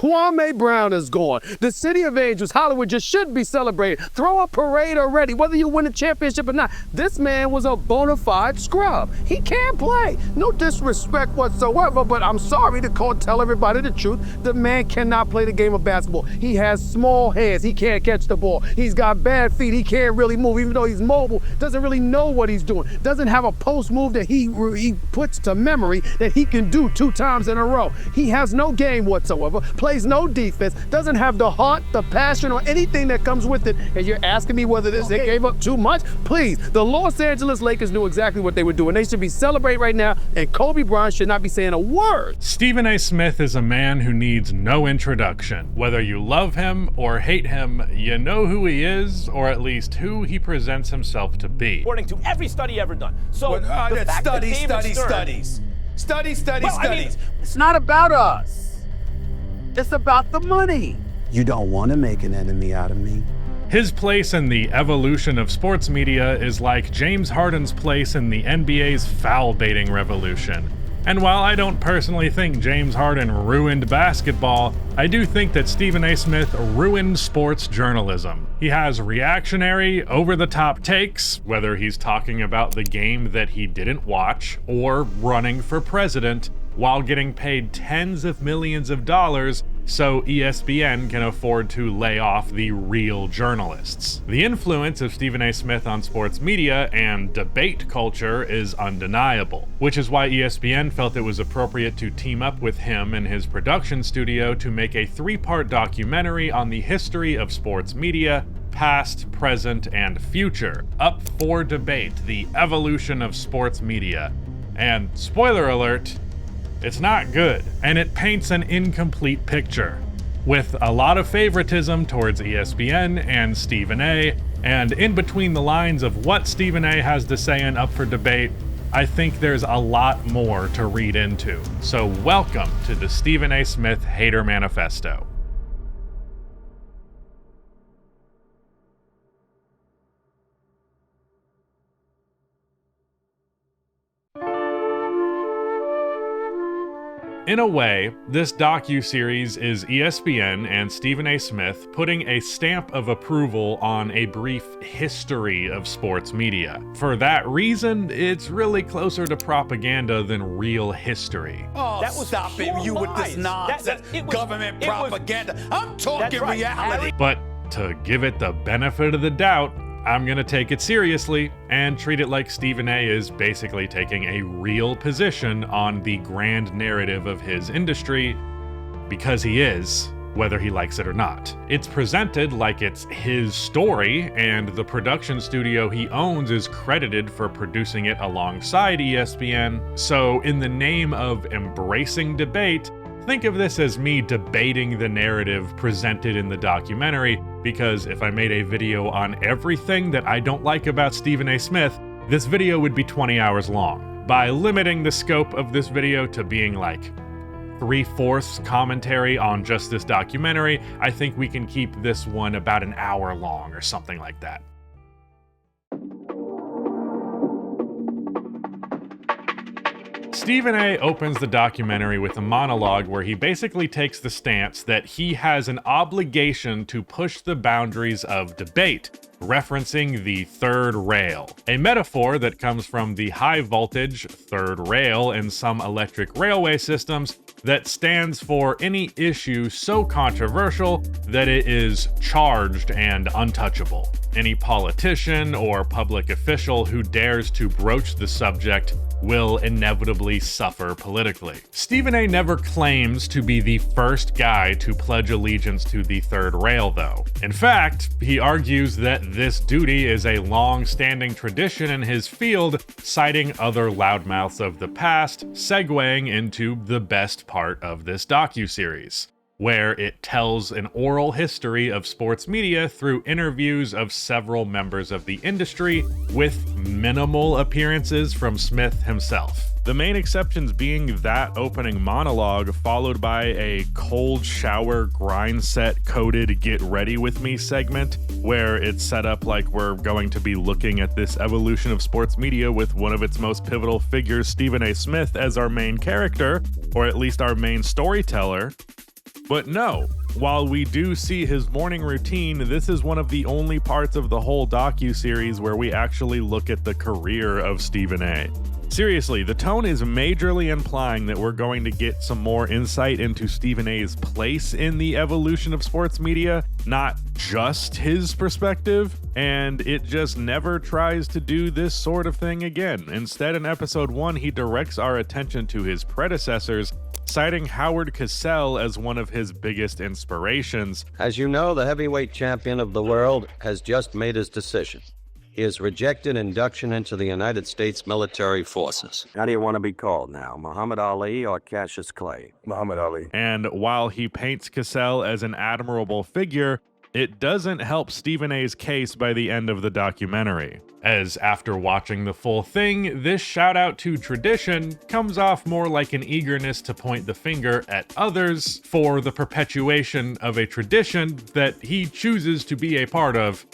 Kwame Brown is gone. The City of Angels, Hollywood just should be celebrated. Throw a parade already, whether you win a championship or not. This man was a bona fide scrub. He can't play. No disrespect whatsoever, but I'm sorry to tell everybody the truth. The man cannot play the game of basketball. He has small hands. He can't catch the ball. He's got bad feet. He can't really move, even though he's mobile. Doesn't really know what he's doing. Doesn't have a post move that he puts to memory that he can do 2 times in a row. He has no game whatsoever, plays no defense, doesn't have the heart, the passion, or anything that comes with it. And you're asking me whether they gave up too much? Please, the Los Angeles Lakers knew exactly what they were doing. They should be celebrating right now, and Kobe Bryant should not be saying a word. Stephen A. Smith is a man who needs no introduction. Whether you love him or hate him, you know who he is, or at least who he presents himself to be. According to every study ever done. So Studies. It's not about us. It's about the money. You don't want to make an enemy out of me. His place in the evolution of sports media is like James Harden's place in the NBA's foul baiting revolution. And while I don't personally think James Harden ruined basketball, I do think that Stephen A. Smith ruined sports journalism. He has reactionary, over-the-top takes, whether he's talking about the game that he didn't watch or running for president, while getting paid tens of millions of dollars so ESPN can afford to lay off the real journalists. The influence of Stephen A. Smith on sports media and debate culture is undeniable, which is why ESPN felt it was appropriate to team up with him and his production studio to make a 3-part documentary on the history of sports media, past, present, and future, up for debate, the evolution of sports media. And spoiler alert, it's not good, and it paints an incomplete picture, with a lot of favoritism towards ESPN and Stephen A, and in between the lines of what Stephen A has to say in Up for Debate, I think there's a lot more to read into. So welcome to the Stephen A. Smith Hater Manifesto. In a way, this docu-series is ESPN and Stephen A. Smith putting a stamp of approval on a brief history of sports media. For that reason, it's really closer to propaganda than real history. Oh, stop it, you with this nonsense, government propaganda. I'm talking reality. But to give it the benefit of the doubt, I'm gonna take it seriously and treat it like Stephen A is basically taking a real position on the grand narrative of his industry, because he is, whether he likes it or not. It's presented like it's his story, and the production studio he owns is credited for producing it alongside ESPN. So in the name of embracing debate, think of this as me debating the narrative presented in the documentary, because if I made a video on everything that I don't like about Stephen A. Smith, this video would be 20 hours long. By limiting the scope of this video to being like 3/4 commentary on just this documentary, I think we can keep this one about an hour long or something like that. Stephen A. opens the documentary with a monologue where he basically takes the stance that he has an obligation to push the boundaries of debate, referencing the third rail, a metaphor that comes from the high voltage third rail in some electric railway systems that stands for any issue so controversial that it is charged and untouchable. Any politician or public official who dares to broach the subject will inevitably suffer politically. Stephen A. never claims to be the first guy to pledge allegiance to the third rail, though. In fact, he argues that this duty is a long-standing tradition in his field, citing other loudmouths of the past, segueing into the best part of this docuseries, where it tells an oral history of sports media through interviews of several members of the industry, with minimal appearances from Smith himself. The main exceptions being that opening monologue, followed by a cold shower grind set coded get ready with me segment, where it's set up like we're going to be looking at this evolution of sports media with one of its most pivotal figures, Stephen A. Smith, as our main character, or at least our main storyteller. But no, while we do see his morning routine, this is one of the only parts of the whole docuseries where we actually look at the career of Stephen A. Seriously, the tone is majorly implying that we're going to get some more insight into Stephen A's place in the evolution of sports media, not just his perspective, and it just never tries to do this sort of thing again. Instead, in episode 1, he directs our attention to his predecessors, citing Howard Cosell as one of his biggest inspirations. As you know, the heavyweight champion of the world has just made his decision. He has rejected induction into the United States military forces. How do you want to be called now, Muhammad Ali or Cassius Clay? Muhammad Ali. And while he paints Cosell as an admirable figure, it doesn't help Stephen A's case by the end of the documentary, as after watching the full thing, this shout out to tradition comes off more like an eagerness to point the finger at others for the perpetuation of a tradition that he chooses to be a part of.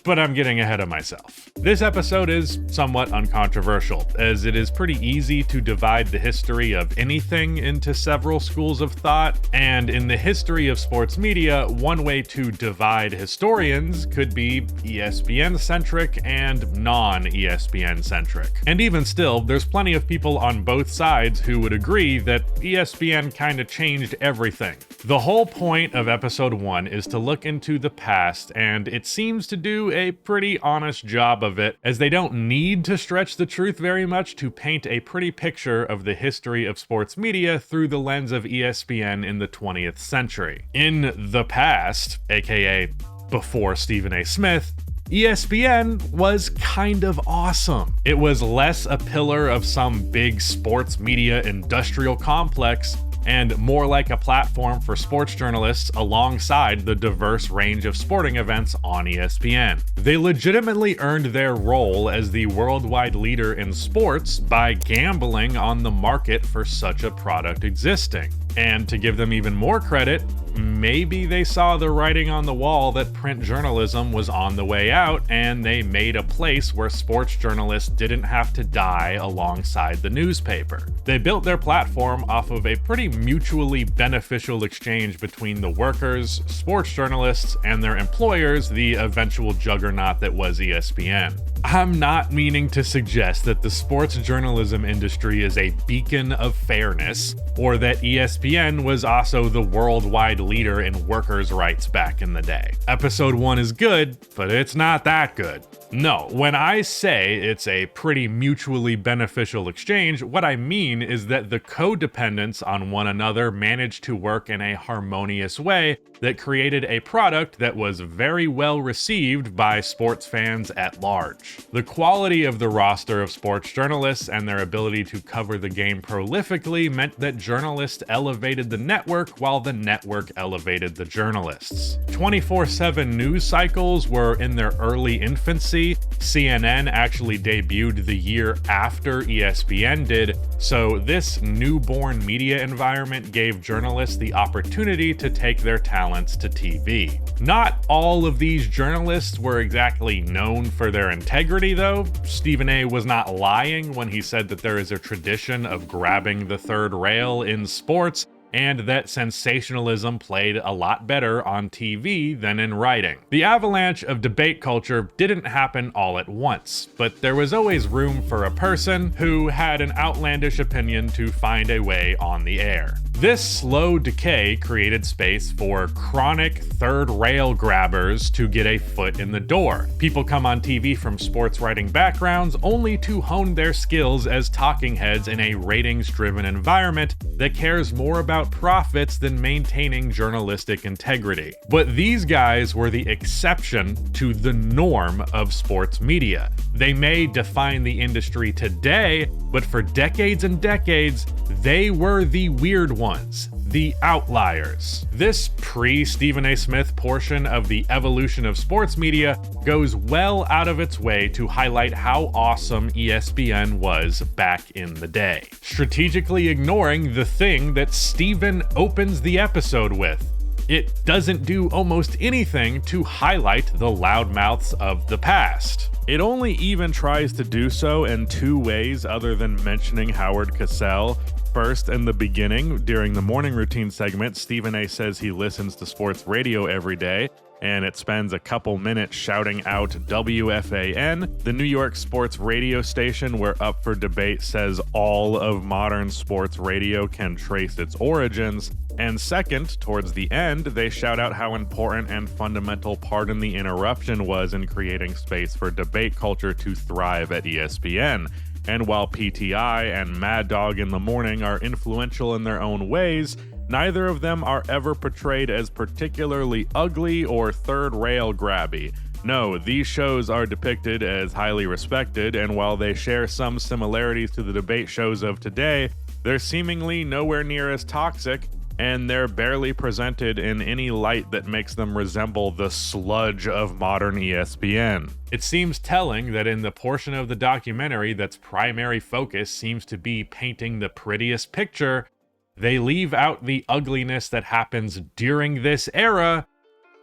But I'm getting ahead of myself. This episode is somewhat uncontroversial, as it is pretty easy to divide the history of anything into several schools of thought, and in the history of sports media, one way to divide historians could be ESPN-centric and non-ESPN-centric. And even still, there's plenty of people on both sides who would agree that ESPN kinda changed everything. The whole point of episode 1 is to look into the past, and it seems to do a pretty honest job of it, as they don't need to stretch the truth very much to paint a pretty picture of the history of sports media through the lens of ESPN in the 20th century. In the past, aka before Stephen A. Smith, ESPN was kind of awesome. It was less a pillar of some big sports media industrial complex and more like a platform for sports journalists alongside the diverse range of sporting events on ESPN. They legitimately earned their role as the worldwide leader in sports by gambling on the market for such a product existing. And to give them even more credit, maybe they saw the writing on the wall that print journalism was on the way out, and they made a place where sports journalists didn't have to die alongside the newspaper. They built their platform off of a pretty mutually beneficial exchange between the workers, sports journalists, and their employers, the eventual juggernaut that was ESPN. I'm not meaning to suggest that the sports journalism industry is a beacon of fairness, or that ESPN was also the worldwide leader in workers' rights back in the day. Episode 1 is good, but it's not that good. No, when I say it's a pretty mutually beneficial exchange, what I mean is that the codependents on one another managed to work in a harmonious way that created a product that was very well received by sports fans at large. The quality of the roster of sports journalists and their ability to cover the game prolifically meant that journalists elevated the network while the network elevated the journalists. 24/7 news cycles were in their early infancy. CNN actually debuted the year after ESPN did, so this newborn media environment gave journalists the opportunity to take their talents to TV. Not all of these journalists were exactly known for their integrity, though. Stephen A. was not lying when he said that there is a tradition of grabbing the third rail in sports, and that sensationalism played a lot better on TV than in writing. The avalanche of debate culture didn't happen all at once, but there was always room for a person who had an outlandish opinion to find a way on the air. This slow decay created space for chronic third rail grabbers to get a foot in the door. People come on TV from sports writing backgrounds only to hone their skills as talking heads in a ratings-driven environment that cares more about profits than maintaining journalistic integrity. But these guys were the exception to the norm of sports media. They may define the industry today, but for decades and decades, they were the weird ones, the outliers. This pre-Stephen A. Smith portion of the evolution of sports media goes well out of its way to highlight how awesome ESPN was back in the day, strategically ignoring the thing that Stephen opens the episode with. It doesn't do almost anything to highlight the loudmouths of the past. It only even tries to do so in two ways other than mentioning Howard Cosell. First, in the beginning, during the morning routine segment, Stephen A says he listens to sports radio every day, and it spends a couple minutes shouting out WFAN, the New York sports radio station where Up for Debate says all of modern sports radio can trace its origins. And second, towards the end, they shout out how important and fundamental Pardon the Interruption was in creating space for debate culture to thrive at ESPN. And while PTI and Mad Dog in the Morning are influential in their own ways, neither of them are ever portrayed as particularly ugly or third-rail grabby. No, these shows are depicted as highly respected, and while they share some similarities to the debate shows of today, they're seemingly nowhere near as toxic, and they're barely presented in any light that makes them resemble the sludge of modern ESPN. It seems telling that in the portion of the documentary that's primary focus seems to be painting the prettiest picture, they leave out the ugliness that happens during this era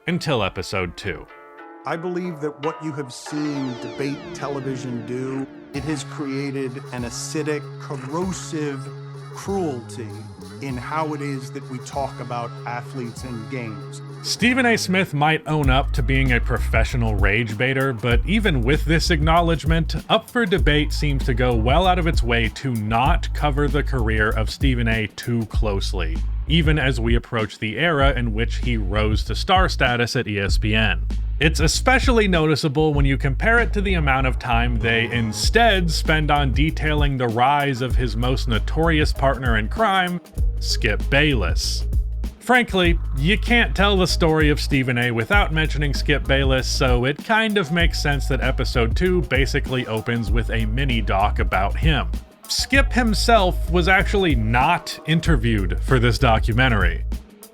until episode 2. I believe that what you have seen debate television do, it has created an acidic, corrosive cruelty in how it is that we talk about athletes and games. Stephen A. Smith might own up to being a professional rage baiter, but even with this acknowledgement, Up for Debate seems to go well out of its way to not cover the career of Stephen A. too closely, even as we approach the era in which he rose to star status at ESPN. It's especially noticeable when you compare it to the amount of time they instead spend on detailing the rise of his most notorious partner in crime, Skip Bayless. Frankly, you can't tell the story of Stephen A. without mentioning Skip Bayless, so it kind of makes sense that episode 2 basically opens with a mini-doc about him. Skip himself was actually not interviewed for this documentary.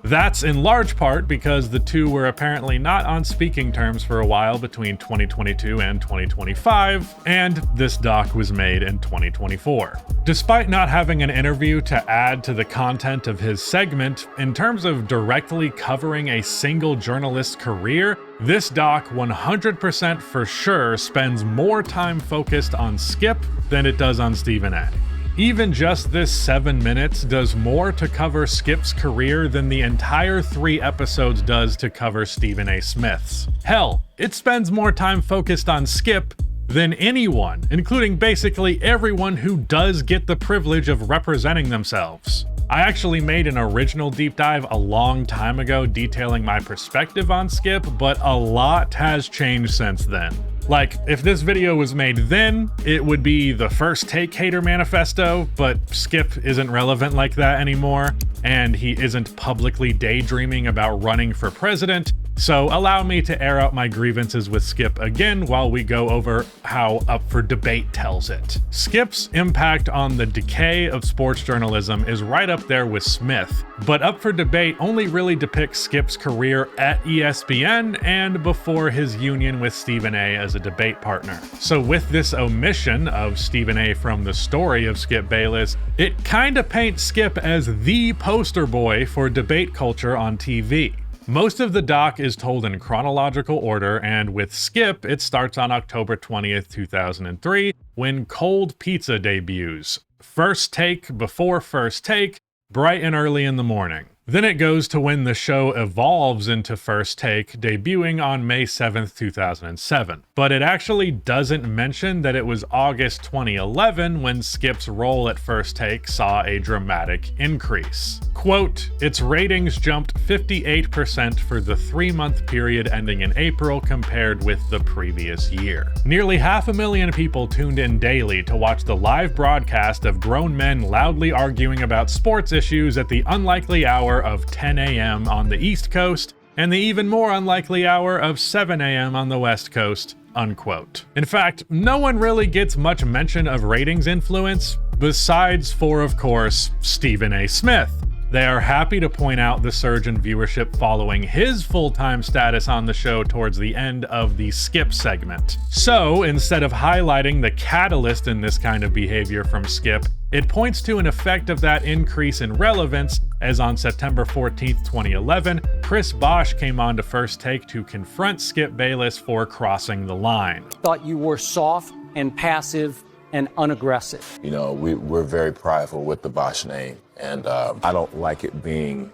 That's in large part because the two were apparently not on speaking terms for a while between 2022 and 2025, and this doc was made in 2024. Despite not having an interview to add to the content of his segment, in terms of directly covering a single journalist's career, this doc 100% for sure spends more time focused on Skip than it does on Stephen A. Even just this 7 minutes does more to cover Skip's career than the entire 3 episodes does to cover Stephen A. Smith's. Hell, it spends more time focused on Skip than anyone, including basically everyone who does get the privilege of representing themselves. I actually made an original deep dive a long time ago detailing my perspective on Skip, but a lot has changed since then. Like, if this video was made then, it would be the First Take hater manifesto, but Skip isn't relevant like that anymore, and he isn't publicly daydreaming about running for president, so allow me to air out my grievances with Skip again while we go over how Up for Debate tells it. Skip's impact on the decay of sports journalism is right up there with Smith, but Up for Debate only really depicts Skip's career at ESPN and before his union with Stephen A. as a debate partner. So with this omission of Stephen A. from the story of Skip Bayless, it kinda paints Skip as the poster boy for debate culture on TV. Most of the doc is told in chronological order, and with Skip, it starts on October 20th, 2003, when Cold Pizza debuts. First Take before First Take, bright and early in the morning. Then it goes to when the show evolves into First Take, debuting on May 7th, 2007. But it actually doesn't mention that it was August 2011 when Skip's role at First Take saw a dramatic increase. Quote, its ratings jumped 58% for the 3-month period ending in April compared with the previous year. Nearly 500,000 people tuned in daily to watch the live broadcast of grown men loudly arguing about sports issues at the unlikely hour of 10 a.m. on the East Coast and the even more unlikely hour of 7 a.m. on the West Coast, unquote. In fact, no one really gets much mention of ratings influence, besides for, of course, Stephen A. Smith. They are happy to point out the surge in viewership following his full-time status on the show towards the end of the Skip segment. So, instead of highlighting the catalyst in this kind of behavior from Skip, it points to an effect of that increase in relevance, as on September 14th, 2011, Chris Bosch came on to First Take to confront Skip Bayless for crossing the line. Thought you were soft and passive and unaggressive. You know, we're very prideful with the Bosch name, and I don't like it being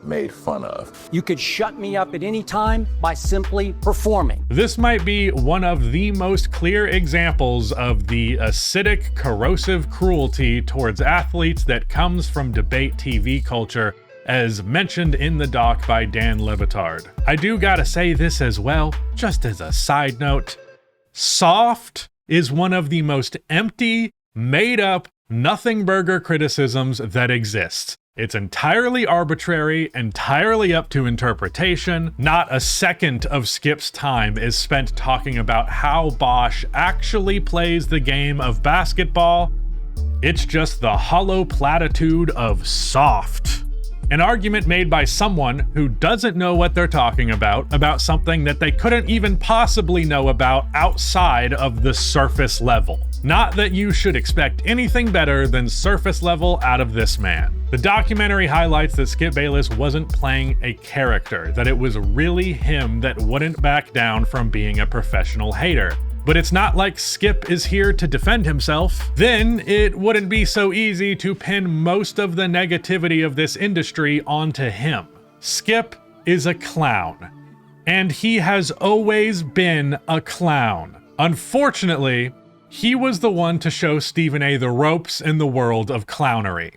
made fun of. You could shut me up at any time by simply performing. This might be one of the most clear examples of the acidic, corrosive cruelty towards athletes that comes from debate TV culture, as mentioned in the doc by Dan Levitard. I do gotta say this as well, just as a side note. Soft is one of the most empty, made-up, nothing burger criticisms that exists. It's entirely arbitrary, entirely up to interpretation. Not a second of Skip's time is spent talking about how Bosch actually plays the game of basketball. It's just the hollow platitude of soft. An argument made by someone who doesn't know what they're talking about something that they couldn't even possibly know about outside of the surface level. Not that you should expect anything better than surface level out of this man. The documentary highlights that Skip Bayless wasn't playing a character, that it was really him that wouldn't back down from being a professional hater. But it's not like Skip is here to defend himself. Then it wouldn't be so easy to pin most of the negativity of this industry onto him. Skip is a clown, and he has always been a clown. Unfortunately, he was the one to show Stephen A. the ropes in the world of clownery.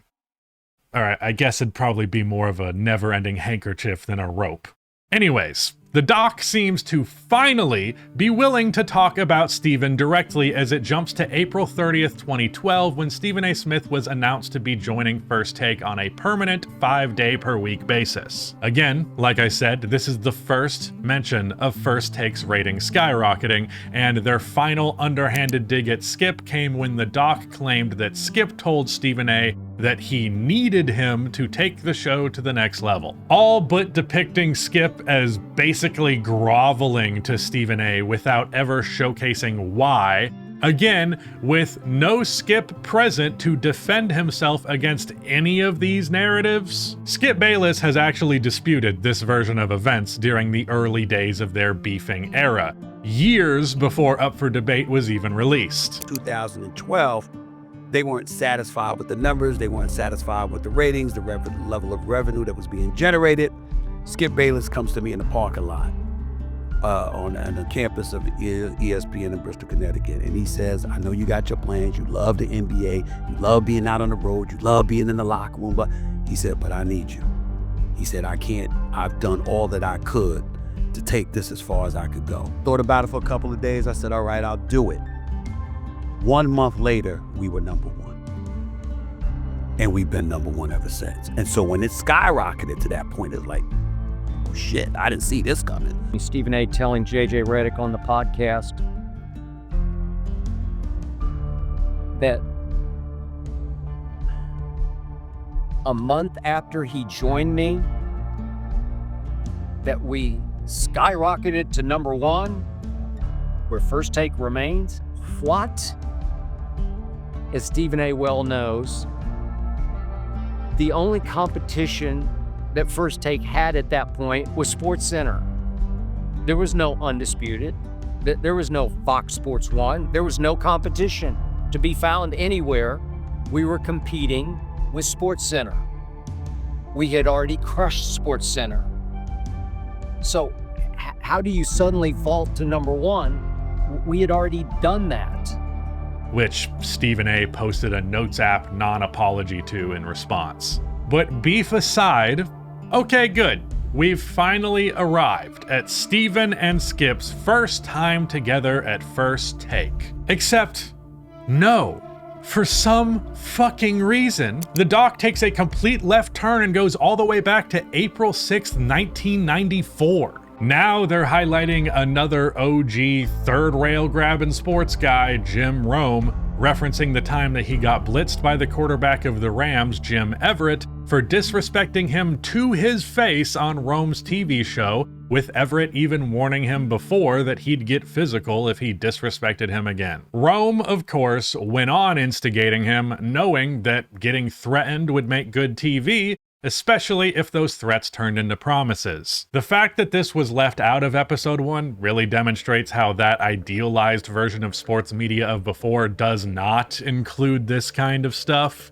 All right, I guess it'd probably be more of a never-ending handkerchief than a rope. Anyways, the doc seems to finally be willing to talk about Stephen directly as it jumps to April 30th, 2012, when Stephen A. Smith was announced to be joining First Take on a permanent 5-day-per-week basis. Again, like I said, this is the first mention of First Take's rating skyrocketing, and their final underhanded dig at Skip came when the doc claimed that Skip told Stephen A. that he needed him to take the show to the next level. All but depicting Skip as basically groveling to Stephen A. without ever showcasing why. Again, with no Skip present to defend himself against any of these narratives. Skip Bayless has actually disputed this version of events during the early days of their beefing era, years before Up for Debate was even released. 2012, they weren't satisfied with the numbers, they weren't satisfied with the ratings, the level of revenue that was being generated. Skip Bayless comes to me in the parking lot on the campus of ESPN in Bristol, Connecticut, and he says, I know you got your plans, you love the NBA, you love being out on the road, you love being in the locker room, but he said, but I need you. He said, I've done all that I could to take this as far as I could go. Thought about it for a couple of days, I said, all right, I'll do it. 1 month later, we were number one. And we've been number one ever since. And so when it skyrocketed to that point, it's like, oh shit, I didn't see this coming. Stephen A. telling JJ Redick on the podcast that a month after he joined me, that we skyrocketed to number one, where First Take remains. What? As Stephen A. well knows, the only competition that First Take had at that point was SportsCenter. There was no Undisputed. There was no Fox Sports 1. There was no competition to be found anywhere. We were competing with SportsCenter. We had already crushed SportsCenter. So how do you suddenly vault to number one? We had already done that. Which Stephen A. posted a Notes app non-apology to in response. But beef aside, okay, good. We've finally arrived at Stephen and Skip's first time together at First Take. Except, no. For some fucking reason, the doc takes a complete left turn and goes all the way back to April 6th, 1994. Now they're highlighting another OG third rail grabbing sports guy, Jim Rome, referencing the time that he got blitzed by the quarterback of the Rams, Jim Everett, for disrespecting him to his face on Rome's TV show, with Everett even warning him before that he'd get physical if he disrespected him again. Rome, of course, went on instigating him, knowing that getting threatened would make good TV, especially if those threats turned into promises. The fact that this was left out of episode 1 really demonstrates how that idealized version of sports media of before does not include this kind of stuff.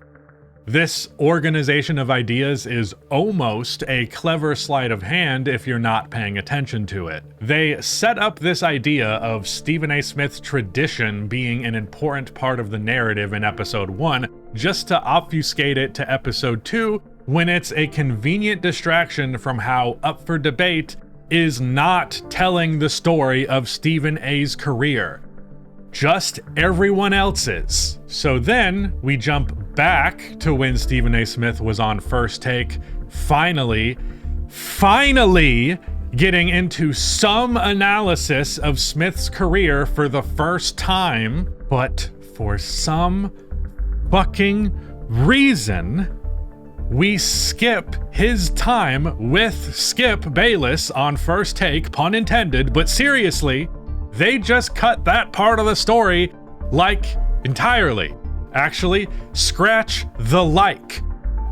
This organization of ideas is almost a clever sleight of hand if you're not paying attention to it. They set up this idea of Stephen A. Smith's tradition being an important part of the narrative in episode 1 just to obfuscate it to episode 2 when it's a convenient distraction from how Up for Debate is not telling the story of Stephen A.'s career. Just everyone else's. So then we jump back to when Stephen A. Smith was on First Take, finally getting into some analysis of Smith's career for the first time, but for some fucking reason, we skip his time with Skip Bayless on First Take, pun intended, but seriously, they just cut that part of the story, like, entirely. Actually, scratch the like.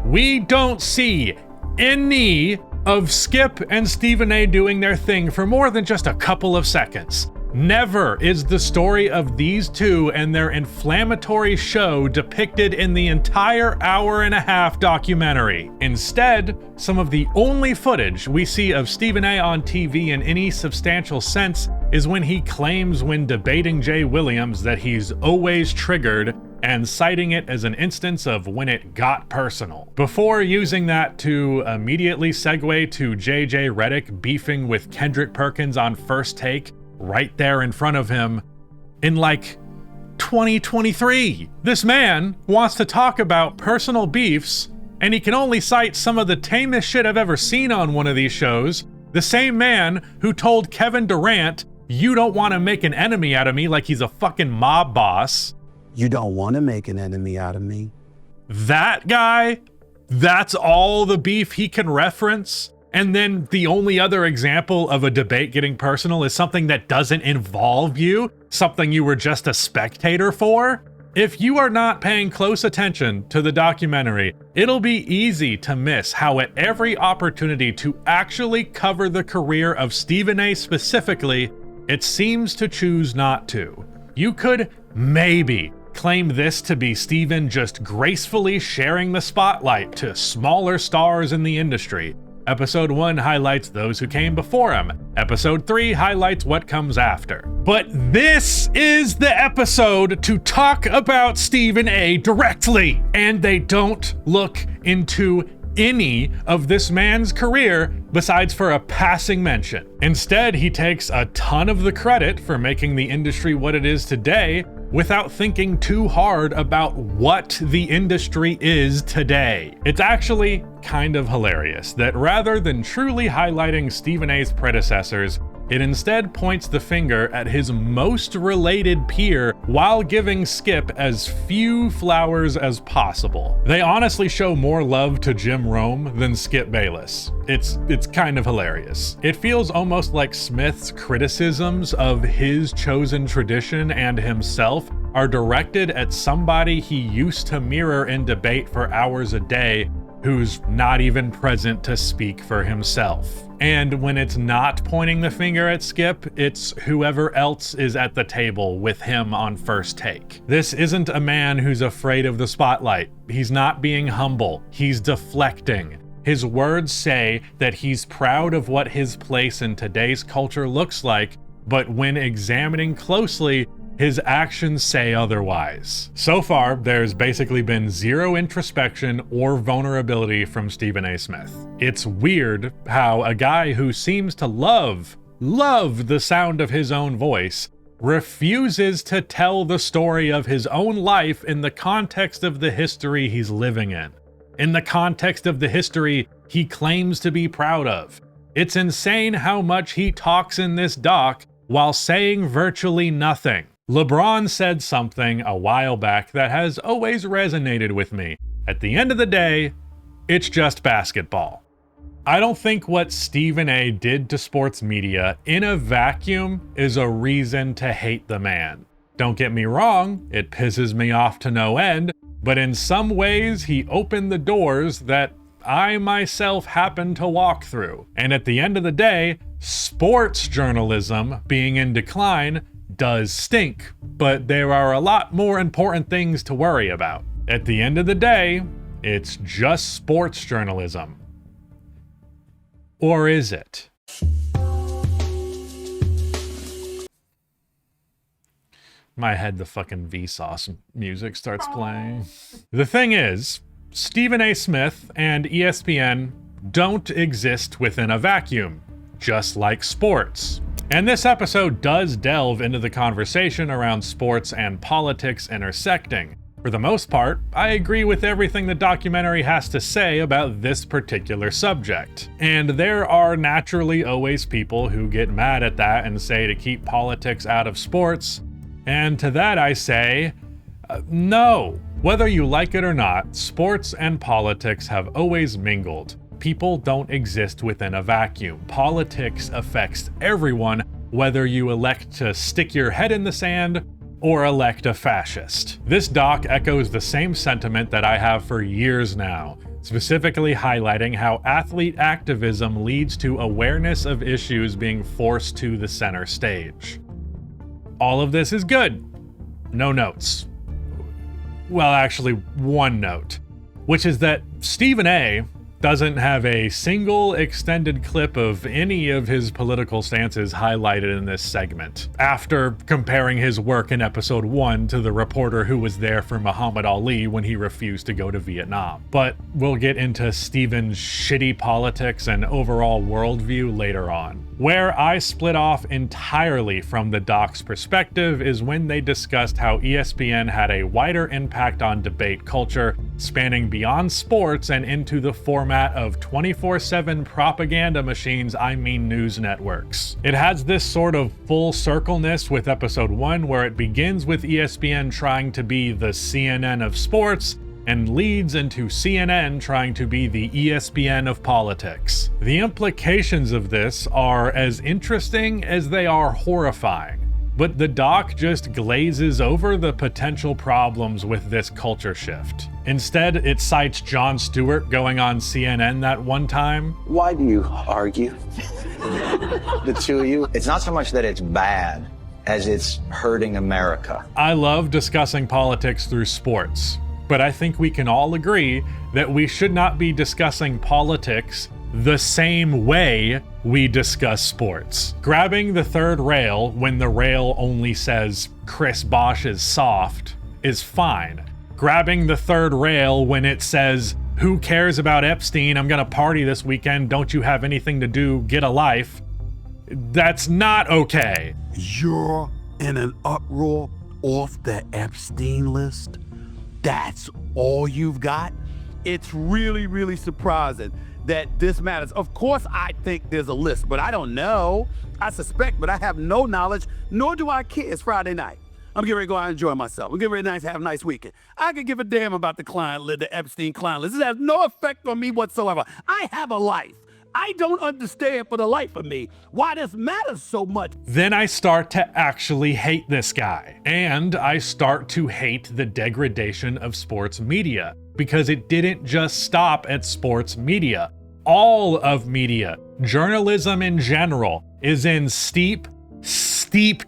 We don't see any of Skip and Stephen A. doing their thing for more than just a couple of seconds. Never is the story of these two and their inflammatory show depicted in the entire hour-and-a-half documentary. Instead, some of the only footage we see of Stephen A. on TV in any substantial sense is when he claims when debating Jay Williams that he's always triggered and citing it as an instance of when it got personal, before using that to immediately segue to JJ Redick beefing with Kendrick Perkins on First Take right there in front of him in like 2023. This man wants to talk about personal beefs, and he can only cite some of the tamest shit I've ever seen on one of these shows. The same man who told Kevin Durant, "You don't want to make an enemy out of me," like he's a fucking mob boss. You don't want to make an enemy out of me. That guy, that's all the beef he can reference. And then the only other example of a debate getting personal is something that doesn't involve you, something you were just a spectator for. If you are not paying close attention to the documentary, it'll be easy to miss how at every opportunity to actually cover the career of Stephen A. specifically, it seems to choose not to. You could maybe claim this to be Stephen just gracefully sharing the spotlight to smaller stars in the industry. Episode 1 highlights those who came before him. Episode 3 highlights what comes after. But this is the episode to talk about Stephen A. directly, and they don't look into any of this man's career besides for a passing mention. Instead, he takes a ton of the credit for making the industry what it is today without thinking too hard about what the industry is today. It's actually kind of hilarious that rather than truly highlighting Stephen A.'s predecessors, it instead points the finger at his most related peer while giving Skip as few flowers as possible. They honestly show more love to Jim Rome than Skip Bayless. It's kind of hilarious. It feels almost like Smith's criticisms of his chosen tradition and himself are directed at somebody he used to mirror in debate for hours a day who's not even present to speak for himself. And when it's not pointing the finger at Skip, it's whoever else is at the table with him on First Take. This isn't a man who's afraid of the spotlight. He's not being humble. He's deflecting. His words say that he's proud of what his place in today's culture looks like, but when examining closely, his actions say otherwise. So far, there's basically been zero introspection or vulnerability from Stephen A. Smith. It's weird how a guy who seems to love the sound of his own voice refuses to tell the story of his own life in the context of the history he's living in the context of the history he claims to be proud of. It's insane how much he talks in this doc while saying virtually nothing. LeBron said something a while back that has always resonated with me. At the end of the day, it's just basketball. I don't think what Stephen A. did to sports media in a vacuum is a reason to hate the man. Don't get me wrong, it pisses me off to no end, but in some ways he opened the doors that I myself happen to walk through. And at the end of the day, sports journalism being in decline does stink, but there are a lot more important things to worry about. At the end of the day, it's just sports journalism. Or is it? My head, the fucking Vsauce music starts playing. The thing is, Stephen A. Smith and ESPN don't exist within a vacuum, just like sports. And this episode does delve into the conversation around sports and politics intersecting. For the most part, I agree with everything the documentary has to say about this particular subject. And there are naturally always people who get mad at that and say to keep politics out of sports. And to that I say, no. Whether you like it or not, sports and politics have always mingled. People don't exist within a vacuum. Politics affects everyone, whether you elect to stick your head in the sand or elect a fascist. This doc echoes the same sentiment that I have for years now, specifically highlighting how athlete activism leads to awareness of issues being forced to the center stage. All of this is good. No notes. Well, actually, one note, which is that Stephen A. doesn't have a single extended clip of any of his political stances highlighted in this segment, after comparing his work in episode 1 to the reporter who was there for Muhammad Ali when he refused to go to Vietnam. But we'll get into Stephen's shitty politics and overall worldview later on. Where I split off entirely from the doc's perspective is when they discussed how ESPN had a wider impact on debate culture, spanning beyond sports and into the format of 24/7 propaganda machines, I mean news networks. It has this sort of full circleness with episode 1, where it begins with ESPN trying to be the CNN of sports, and leads into CNN trying to be the ESPN of politics. The implications of this are as interesting as they are horrifying, but the doc just glazes over the potential problems with this culture shift. Instead, it cites Jon Stewart going on CNN that one time. Why do you argue? The two of you? It's not so much that it's bad as it's hurting America. I love discussing politics through sports, but I think we can all agree that we should not be discussing politics the same way we discuss sports. Grabbing the third rail when the rail only says Chris Bosh is soft is fine. Grabbing the third rail when it says, who cares about Epstein? I'm gonna party this weekend. Don't you have anything to do? Get a life. That's not okay. You're in an uproar off the Epstein list? That's all you've got? It's really, really surprising that this matters. Of course, I think there's a list, but I don't know. I suspect, but I have no knowledge, nor do I care. It's Friday night. I'm getting ready to go out and enjoy myself. I'm getting ready to have a nice weekend. I could give a damn about the client list, the Epstein client list. This has no effect on me whatsoever. I have a life. I don't understand for the life of me why this matters so much. Then I start to actually hate this guy. And I start to hate the degradation of sports media, because it didn't just stop at sports media. All of media, journalism in general, is in steep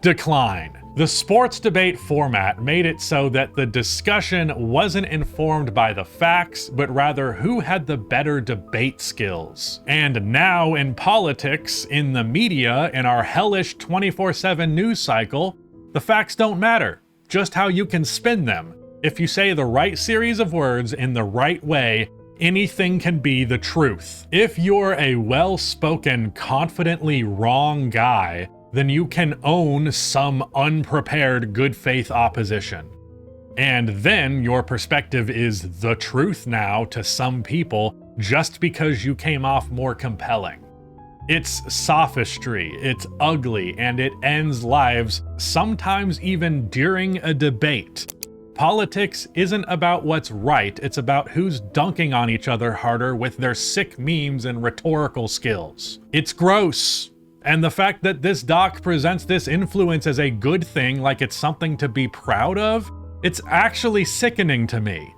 decline. The sports debate format made it so that the discussion wasn't informed by the facts, but rather who had the better debate skills. And now in politics, in the media, in our hellish 24/7 news cycle, the facts don't matter, just how you can spin them. If you say the right series of words in the right way, anything can be the truth. If you're a well-spoken, confidently wrong guy, then you can own some unprepared good faith opposition. And then your perspective is the truth now to some people just because you came off more compelling. It's sophistry, it's ugly, and it ends lives, sometimes even during a debate. Politics isn't about what's right, it's about who's dunking on each other harder with their sick memes and rhetorical skills. It's gross. And the fact that this doc presents this influence as a good thing, like it's something to be proud of, it's actually sickening to me.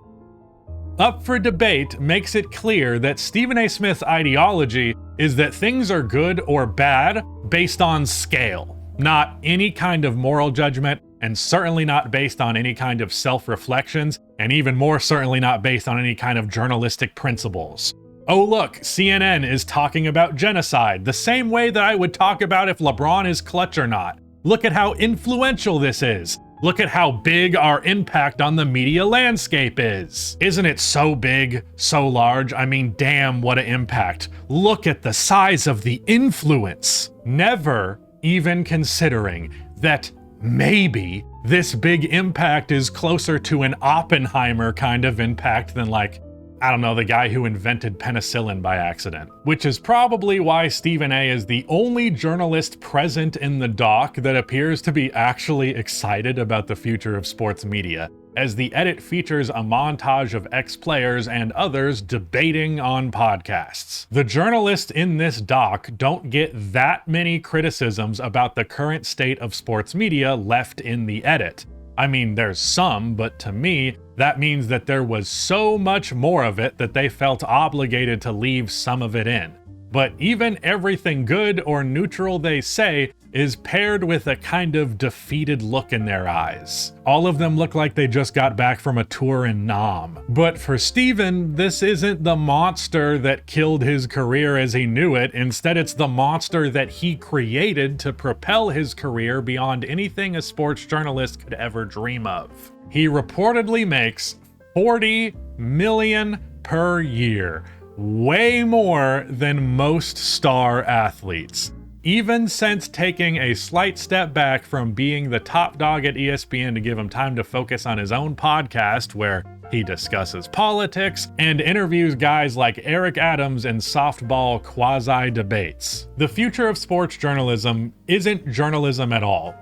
up for debate makes it clear that Stephen A. Smith's ideology is that things are good or bad based on scale, not any kind of moral judgment, and certainly not based on any kind of self-reflections, and even more certainly not based on any kind of journalistic principles. Oh look, CNN is talking about genocide, the same way that I would talk about if LeBron is clutch or not. Look at how influential this is. Look at how big our impact on the media landscape is. Isn't it so big, so large? I mean, damn, what an impact. Look at the size of the influence. Never even considering that maybe this big impact is closer to an Oppenheimer kind of impact than, like, I don't know, the guy who invented penicillin by accident. Which is probably why Stephen A. is the only journalist present in the doc that appears to be actually excited about the future of sports media, as the edit features a montage of ex-players and others debating on podcasts. The journalists in this doc don't get that many criticisms about the current state of sports media left in the edit. I mean, there's some, but to me, that means that there was so much more of it that they felt obligated to leave some of it in. But even everything good or neutral they say is paired with a kind of defeated look in their eyes. All of them look like they just got back from a tour in Nam. But for Stephen, this isn't the monster that killed his career as he knew it. Instead, it's the monster that he created to propel his career beyond anything a sports journalist could ever dream of. He reportedly makes $40 million per year, way more than most star athletes. Even since taking a slight step back from being the top dog at ESPN to give him time to focus on his own podcast where he discusses politics and interviews guys like Eric Adams in softball quasi-debates. The future of sports journalism isn't journalism at all.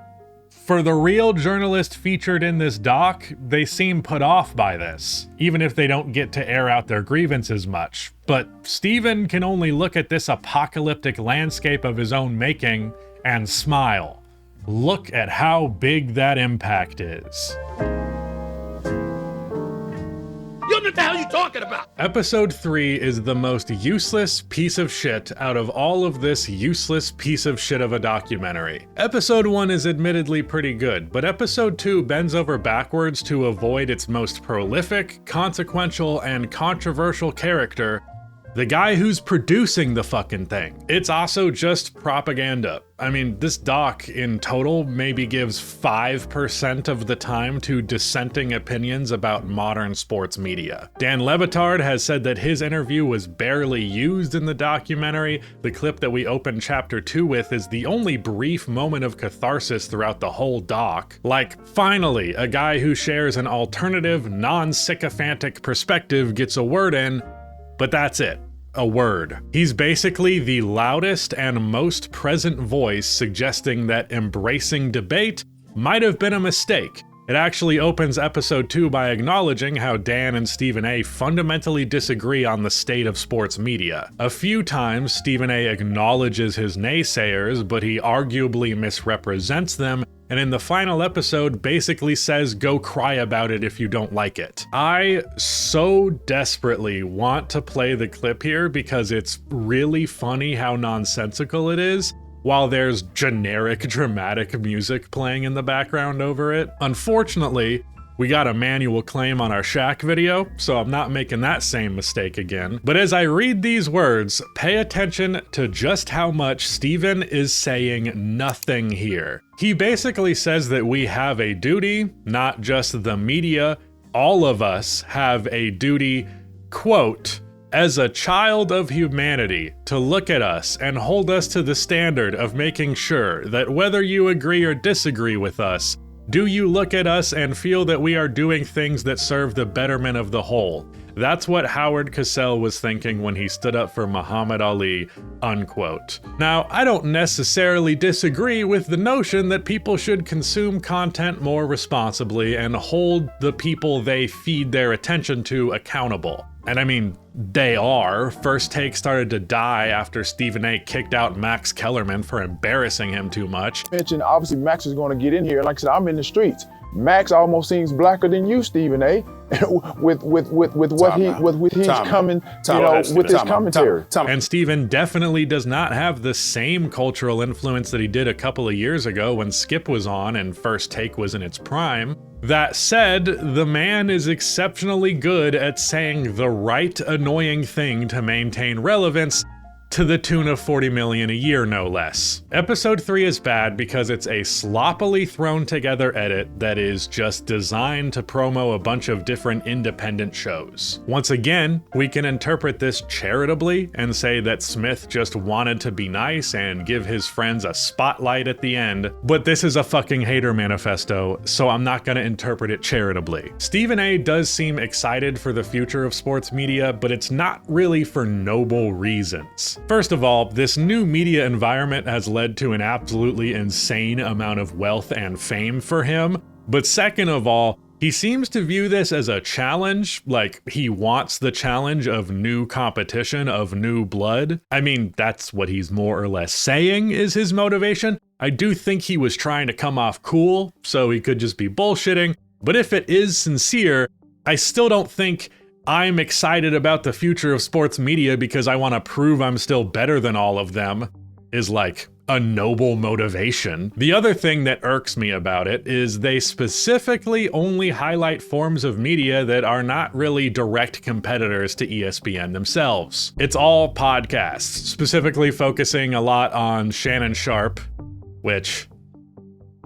For the real journalists featured in this doc, they seem put off by this, even if they don't get to air out their grievances much. But Stephen can only look at this apocalyptic landscape of his own making and smile. Look at how big that impact is. You know what the hell you talking about? Episode 3 is the most useless piece of shit out of all of this useless piece of shit of a documentary. Episode 1 is admittedly pretty good, but episode 2 bends over backwards to avoid its most prolific, consequential, and controversial character, the guy who's producing the fucking thing. It's also just propaganda. I mean, this doc in total maybe gives 5% of the time to dissenting opinions about modern sports media. Dan Le Batard has said that his interview was barely used in the documentary. The clip that we open chapter 2 with is the only brief moment of catharsis throughout the whole doc. Like, finally, a guy who shares an alternative, non-sycophantic perspective gets a word in, but that's it. A word. He's basically the loudest and most present voice suggesting that embracing debate might have been a mistake. It actually opens episode 2 by acknowledging how Dan and Stephen A. fundamentally disagree on the state of sports media. A few times, Stephen A. acknowledges his naysayers, but he arguably misrepresents them, and in the final episode basically says, go cry about it if you don't like it. I so desperately want to play the clip here because it's really funny how nonsensical it is, while there's generic dramatic music playing in the background over it. Unfortunately, we got a manual claim on our Shaq video, so I'm not making that same mistake again. But as I read these words, pay attention to just how much Stephen is saying nothing here. He basically says that we have a duty, not just the media, all of us have a duty, quote, as a child of humanity, to look at us and hold us to the standard of making sure that whether you agree or disagree with us, do you look at us and feel that we are doing things that serve the betterment of the whole? That's what Howard Cosell was thinking when he stood up for Muhammad Ali, unquote. Now, I don't necessarily disagree with the notion that people should consume content more responsibly and hold the people they feed their attention to accountable. And I mean, they are. First Take started to die after Stephen A. kicked out Max Kellerman for embarrassing him too much. Obviously, Max is going to get in here. Like I said, I'm in the streets. Max almost seems blacker than you, Stephen A. with what he's coming, with his commentary. And Stephen definitely does not have the same cultural influence that he did a couple of years ago when Skip was on and First Take was in its prime. That said, the man is exceptionally good at saying the right annoying thing to maintain relevance, to the tune of $40 million a year, no less. Episode 3 is bad because it's a sloppily thrown together edit that is just designed to promo a bunch of different independent shows. Once again, we can interpret this charitably and say that Smith just wanted to be nice and give his friends a spotlight at the end, but this is a fucking hater manifesto, so I'm not gonna interpret it charitably. Stephen A does seem excited for the future of sports media, but it's not really for noble reasons. First of all, this new media environment has led to an absolutely insane amount of wealth and fame for him. But second of all, he seems to view this as a challenge, like he wants the challenge of new competition, of new blood. I mean, that's what he's more or less saying is his motivation. I do think he was trying to come off cool, so he could just be bullshitting. But if it is sincere, I still don't think I'm excited about the future of sports media because I want to prove I'm still better than all of them is like a noble motivation. The other thing that irks me about it is they specifically only highlight forms of media that are not really direct competitors to ESPN themselves. It's all podcasts, specifically focusing a lot on Shannon Sharpe, which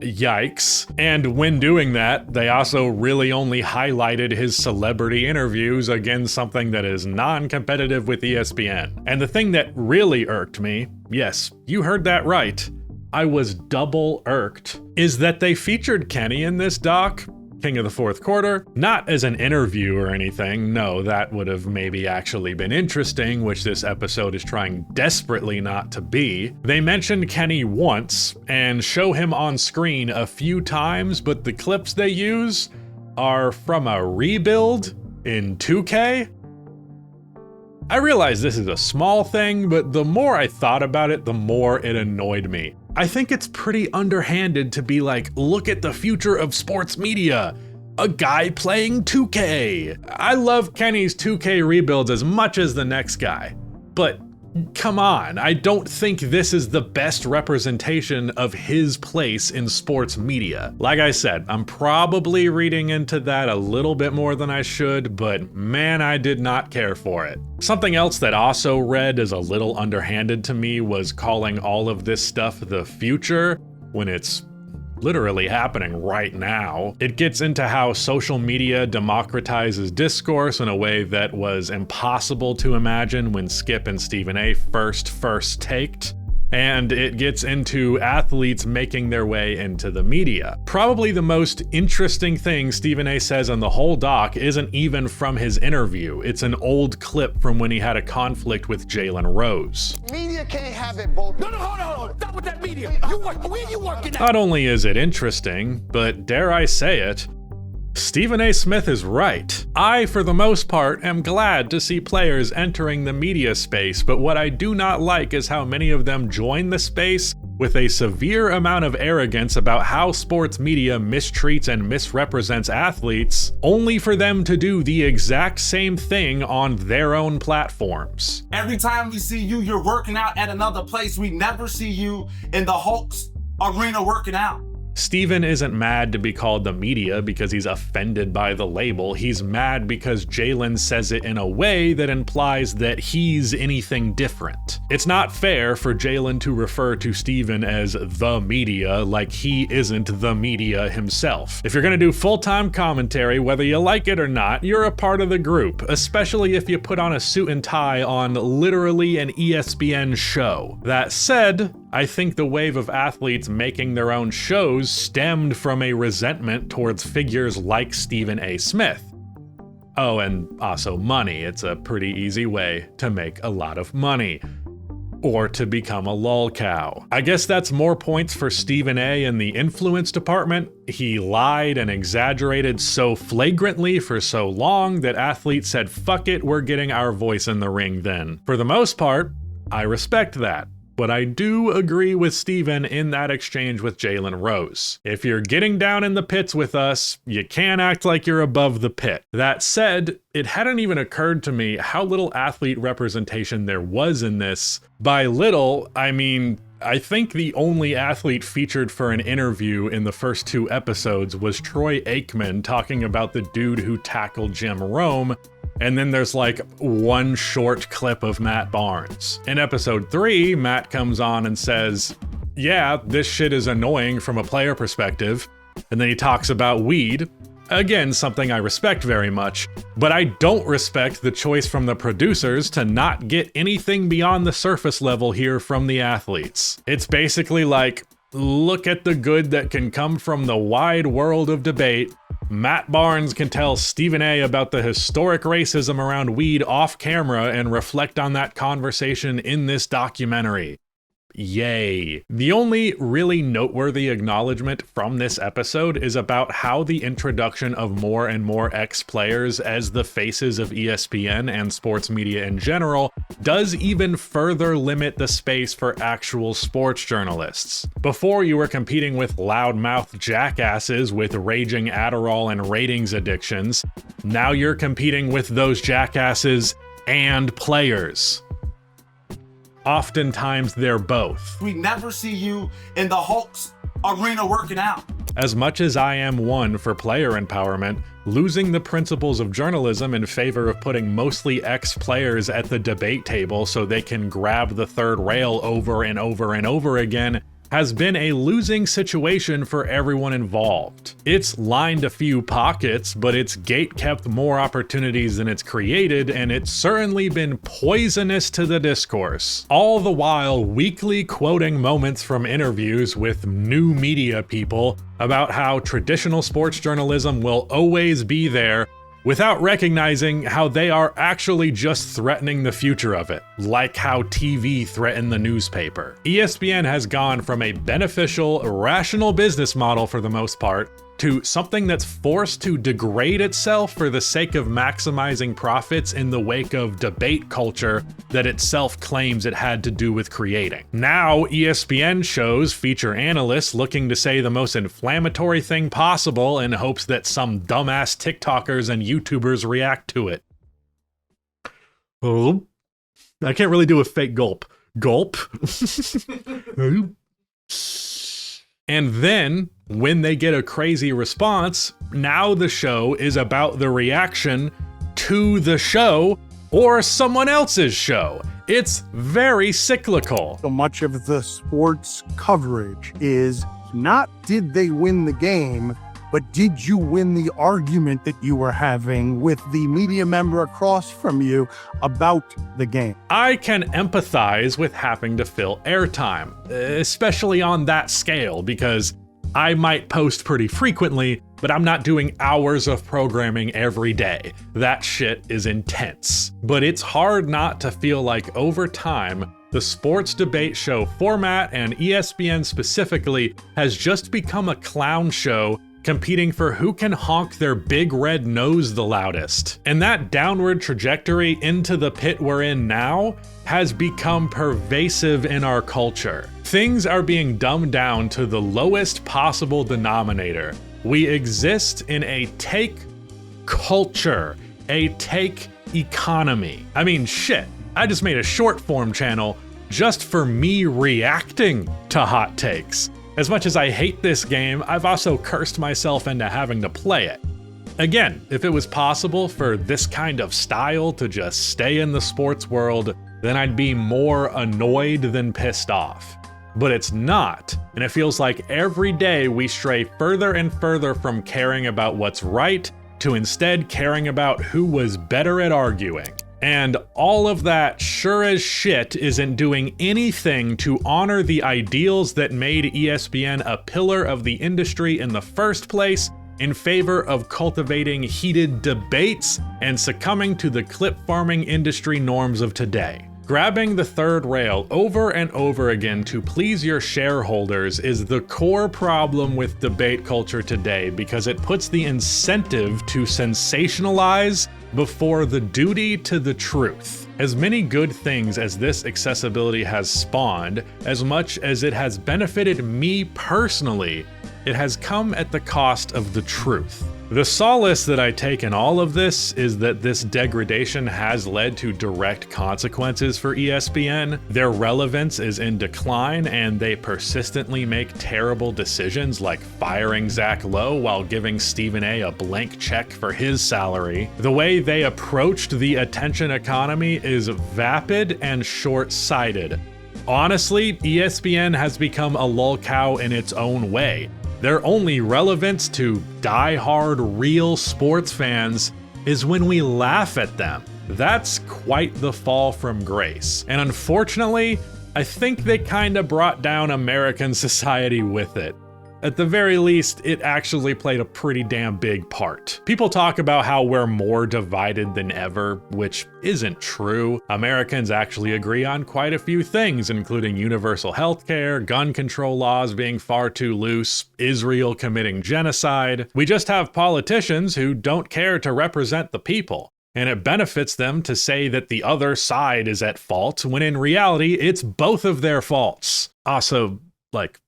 yikes. And when doing that, they also really only highlighted his celebrity interviews, again, something that is non-competitive with ESPN. And the thing that really irked me, yes, you heard that right, I was double irked, is that they featured Kenny in this doc, King of the Fourth Quarter, not as an interview or anything. No, that would have maybe actually been interesting, which this episode is trying desperately not to be. They mentioned Kenny once and show him on screen a few times, but the clips they use are from a rebuild in 2K. I realize this is a small thing, but the more I thought about it, the more it annoyed me. I think it's pretty underhanded to be like, look at the future of sports media. A guy playing 2K. I love Kenny's 2K rebuilds as much as the next guy, but come on, I don't think this is the best representation of his place in sports media. Like I said, I'm probably reading into that a little bit more than I should, but man, I did not care for it. Something else that also read as a little underhanded to me was calling all of this stuff the future when it's literally happening right now. It gets into how social media democratizes discourse in a way that was impossible to imagine when Skip and Stephen A first taked. And it gets into athletes making their way into the media. Probably the most interesting thing Stephen A says on the whole doc isn't even from his interview. It's an old clip from when he had a conflict with Jalen Rose. Media can't have it both. No, hold on. Stop with that media. Where you working at? Not only is it interesting, but dare I say it, Stephen A. Smith is right. I, for the most part, am glad to see players entering the media space, but what I do not like is how many of them join the space with a severe amount of arrogance about how sports media mistreats and misrepresents athletes, only for them to do the exact same thing on their own platforms. Every time we see you, you're working out at another place. We never see you in the Hawks arena working out. Stephen isn't mad to be called the media because he's offended by the label. He's mad because Jalen says it in a way that implies that he's anything different. It's not fair for Jalen to refer to Stephen as the media like he isn't the media himself. If you're gonna do full-time commentary, whether you like it or not, you're a part of the group, especially if you put on a suit and tie on literally an ESPN show. That said, I think the wave of athletes making their own shows stemmed from a resentment towards figures like Stephen A. Smith. Oh, and also money. It's a pretty easy way to make a lot of money. Or to become a lolcow. I guess that's more points for Stephen A. in the influence department. He lied and exaggerated so flagrantly for so long that athletes said, fuck it, we're getting our voice in the ring then. For the most part, I respect that. But I do agree with Steven in that exchange with Jalen Rose. If you're getting down in the pits with us, you can't act like you're above the pit. That said, it hadn't even occurred to me how little athlete representation there was in this. By little, I mean, I think the only athlete featured for an interview in the first 2 episodes was Troy Aikman talking about the dude who tackled Jim Rome. And then there's like one short clip of Matt Barnes. In episode 3, Matt comes on and says, yeah, this shit is annoying from a player perspective. And then he talks about weed. Again, something I respect very much, but I don't respect the choice from the producers to not get anything beyond the surface level here from the athletes. It's basically like, look at the good that can come from the wide world of debate. Matt Barnes can tell Stephen A about the historic racism around weed off camera and reflect on that conversation in this documentary. Yay. The only really noteworthy acknowledgement from this episode is about how the introduction of more and more ex-players as the faces of ESPN and sports media in general does even further limit the space for actual sports journalists. Before, you were competing with loudmouth jackasses with raging Adderall and ratings addictions. Now you're competing with those jackasses and players. Oftentimes, they're both. We never see you in the Hawks arena working out. As much as I am one for player empowerment, losing the principles of journalism in favor of putting mostly ex-players at the debate table so they can grab the third rail over and over and over again has been a losing situation for everyone involved. It's lined a few pockets, but it's gate-kept more opportunities than it's created, and it's certainly been poisonous to the discourse. All the while weekly quoting moments from interviews with new media people about how traditional sports journalism will always be there, without recognizing how they are actually just threatening the future of it, like how TV threatened the newspaper. ESPN has gone from a beneficial, rational business model for the most part, to something that's forced to degrade itself for the sake of maximizing profits in the wake of debate culture that itself claims it had to do with creating. Now, ESPN shows feature analysts looking to say the most inflammatory thing possible in hopes that some dumbass TikTokers and YouTubers react to it. Oh, I can't really do a fake gulp. Gulp. And then, when they get a crazy response, now the show is about the reaction to the show or someone else's show. It's very cyclical. So much of the sports coverage is not did they win the game, but did you win the argument that you were having with the media member across from you about the game? I can empathize with having to fill airtime, especially on that scale, because I might post pretty frequently, but I'm not doing hours of programming every day. That shit is intense. But it's hard not to feel like over time, the sports debate show format, and ESPN specifically, has just become a clown show competing for who can honk their big red nose the loudest. And that downward trajectory into the pit we're in now has become pervasive in our culture. Things are being dumbed down to the lowest possible denominator. We exist in a take culture, a take economy. I mean, shit, I just made a short form channel just for me reacting to hot takes. As much as I hate this game, I've also cursed myself into having to play it. Again, if it was possible for this kind of style to just stay in the sports world, then I'd be more annoyed than pissed off. But it's not, and it feels like every day we stray further and further from caring about what's right to instead caring about who was better at arguing. And all of that sure as shit isn't doing anything to honor the ideals that made ESPN a pillar of the industry in the first place, in favor of cultivating heated debates and succumbing to the clip farming industry norms of today. Grabbing the third rail over and over again to please your shareholders is the core problem with debate culture today, because it puts the incentive to sensationalize before the duty to the truth. As many good things as this accessibility has spawned, as much as it has benefited me personally, it has come at the cost of the truth. The solace that I take in all of this is that this degradation has led to direct consequences for ESPN. Their relevance is in decline, and they persistently make terrible decisions like firing Zach Lowe while giving Stephen A. a blank check for his salary. The way they approached the attention economy is vapid and short-sighted. Honestly, ESPN has become a lolcow in its own way. Their only relevance to die-hard real sports fans is when we laugh at them. That's quite the fall from grace. And unfortunately, I think they kinda brought down American society with it. At the very least, it actually played a pretty damn big part. People talk about how we're more divided than ever, which isn't true. Americans actually agree on quite a few things, including universal healthcare, gun control laws being far too loose, Israel committing genocide. We just have politicians who don't care to represent the people. And it benefits them to say that the other side is at fault, when in reality, it's both of their faults. Also, like,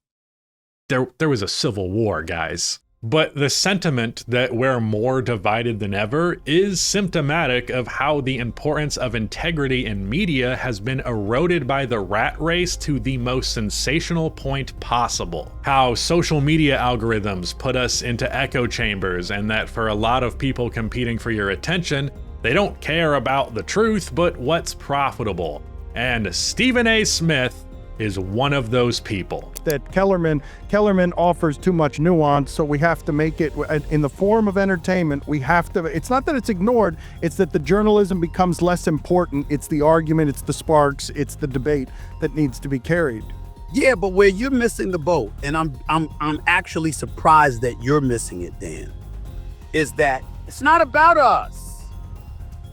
there was a civil war, guys. But the sentiment that we're more divided than ever is symptomatic of how the importance of integrity in media has been eroded by the rat race to the most sensational point possible. How social media algorithms put us into echo chambers, and that for a lot of people competing for your attention, they don't care about the truth, but what's profitable. And Stephen A. Smith is one of those people. That Kellerman offers too much nuance, so we have to make it in the form of entertainment. We have to, it's not that it's ignored, it's that the journalism becomes less important. It's the argument, it's the sparks, it's the debate that needs to be carried. Yeah, but where you're missing the boat, and I'm actually surprised that you're missing it, Dan, is that it's not about us.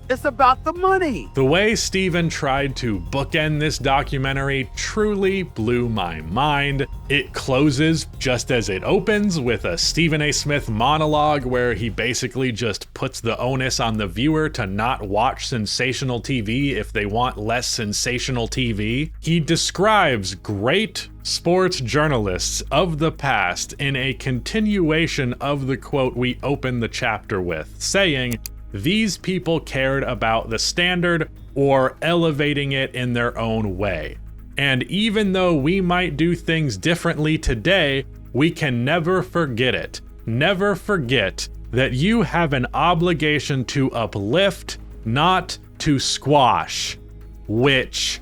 It's about the money. The way Steven tried to bookend this documentary truly blew my mind. It closes just as it opens with a Stephen A. Smith monologue where he basically just puts the onus on the viewer to not watch sensational TV if they want less sensational TV. He describes great sports journalists of the past in a continuation of the quote we opened the chapter with, saying, "These people cared about the standard or elevating it in their own way. And even though we might do things differently today, we can never forget it. Never forget that you have an obligation to uplift, not to squash." Which,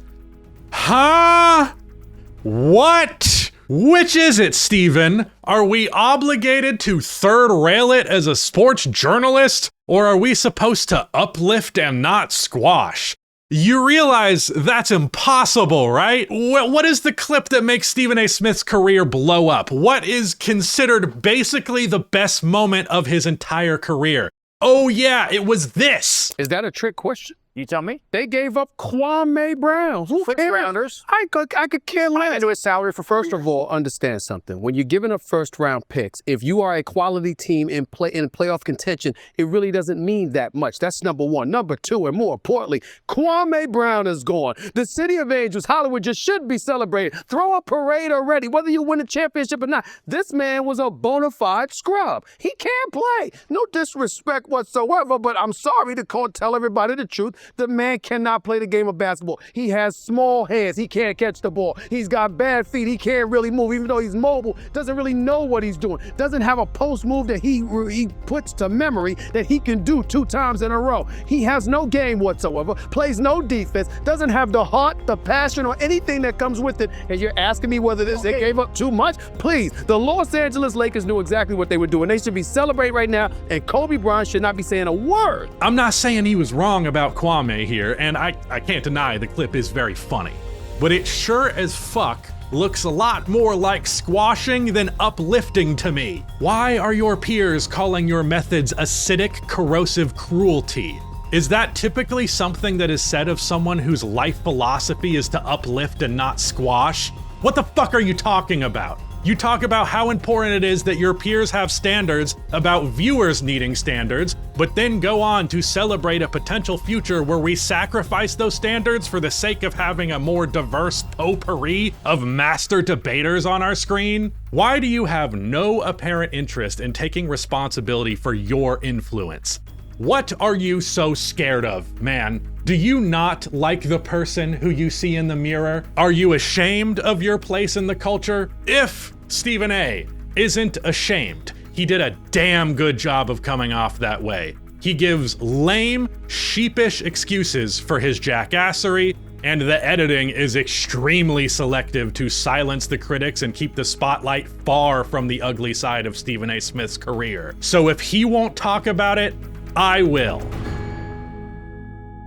What? Which is it, Steven? Are we obligated to third rail it as a sports journalist? Or are we supposed to uplift and not squash? You realize that's impossible, right? What is the clip that makes Stephen A. Smith's career blow up? What is considered basically the best moment of his entire career? Oh yeah, it was this. Is that a trick question? You tell me. They gave up Kwame Brown. Sixth-rounders. I could care less. Into his salary for First of all, understand something. When you're giving up first-round picks, if you are a quality team in playoff contention, it really doesn't mean that much. That's number one. Number two, and more importantly, Kwame Brown is gone. The City of Angels, Hollywood, just should be celebrated. Throw a parade already, whether you win a championship or not. This man was a bona fide scrub. He can't play. No disrespect whatsoever, but I'm sorry to tell everybody the truth. The man cannot play the game of basketball. He has small hands. He can't catch the ball. He's got bad feet. He can't really move, even though he's mobile. Doesn't really know what he's doing. Doesn't have a post move that he puts to memory that he can do 2 times in a row. He has no game whatsoever. Plays no defense. Doesn't have the heart, the passion, or anything that comes with it. And you're asking me whether they gave up too much? Please, the Los Angeles Lakers knew exactly what they were doing. They should be celebrating right now, and Kobe Bryant should not be saying a word. I'm not saying he was wrong about Kwame here, and I can't deny the clip is very funny. But it sure as fuck looks a lot more like squashing than uplifting to me. Why are your peers calling your methods acidic, corrosive cruelty? Is that typically something that is said of someone whose life philosophy is to uplift and not squash? What the fuck are you talking about? You talk about how important it is that your peers have standards about viewers needing standards, but then go on to celebrate a potential future where we sacrifice those standards for the sake of having a more diverse potpourri of master debaters on our screen? Why do you have no apparent interest in taking responsibility for your influence? What are you so scared of, man? Do you not like the person who you see in the mirror? Are you ashamed of your place in the culture? If Stephen A. isn't ashamed, he did a damn good job of coming off that way. He gives lame, sheepish excuses for his jackassery, and the editing is extremely selective to silence the critics and keep the spotlight far from the ugly side of Stephen A. Smith's career. So if he won't talk about it, I will.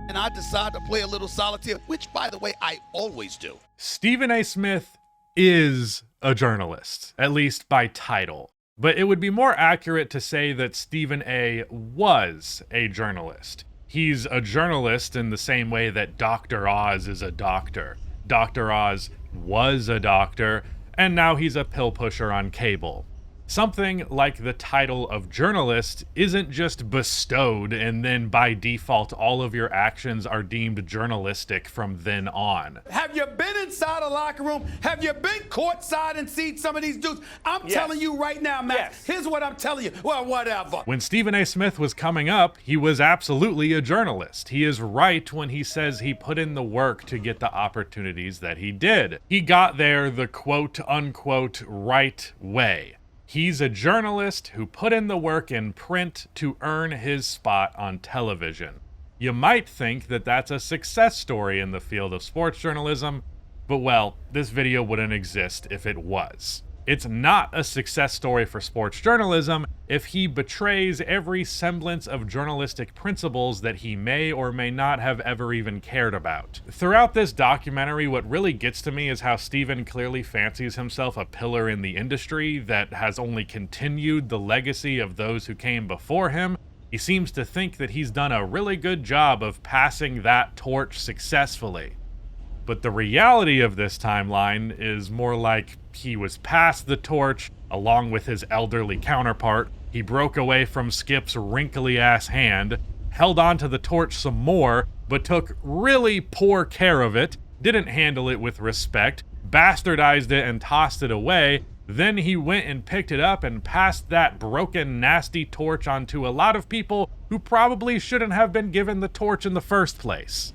And I decide to play a little solitaire, which, by the way, I always do. Stephen A. Smith is a journalist, at least by title. But it would be more accurate to say that Stephen A. was a journalist. He's a journalist in the same way that Dr. Oz is a doctor. Dr. Oz was a doctor, and now he's a pill pusher on cable. Something like the title of journalist isn't just bestowed and then by default all of your actions are deemed journalistic from then on. Have you been inside a locker room? Have you been courtside and seen some of these dudes? I'm telling you right now, Max, here's what I'm telling you. Well, whatever. When Stephen A. Smith was coming up, he was absolutely a journalist. He is right when he says he put in the work to get the opportunities that he did. He got there the quote unquote right way. He's a journalist who put in the work in print to earn his spot on television. You might think that that's a success story in the field of sports journalism, but well, this video wouldn't exist if it was. It's not a success story for sports journalism if he betrays every semblance of journalistic principles that he may or may not have ever even cared about. Throughout this documentary, what really gets to me is how Stephen clearly fancies himself a pillar in the industry that has only continued the legacy of those who came before him. He seems to think that he's done a really good job of passing that torch successfully. But the reality of this timeline is more like he was passed the torch along with his elderly counterpart. He broke away from Skip's wrinkly-ass hand, held onto the torch some more, but took really poor care of it, didn't handle it with respect, bastardized it and tossed it away. Then he went and picked it up and passed that broken, nasty torch onto a lot of people who probably shouldn't have been given the torch in the first place.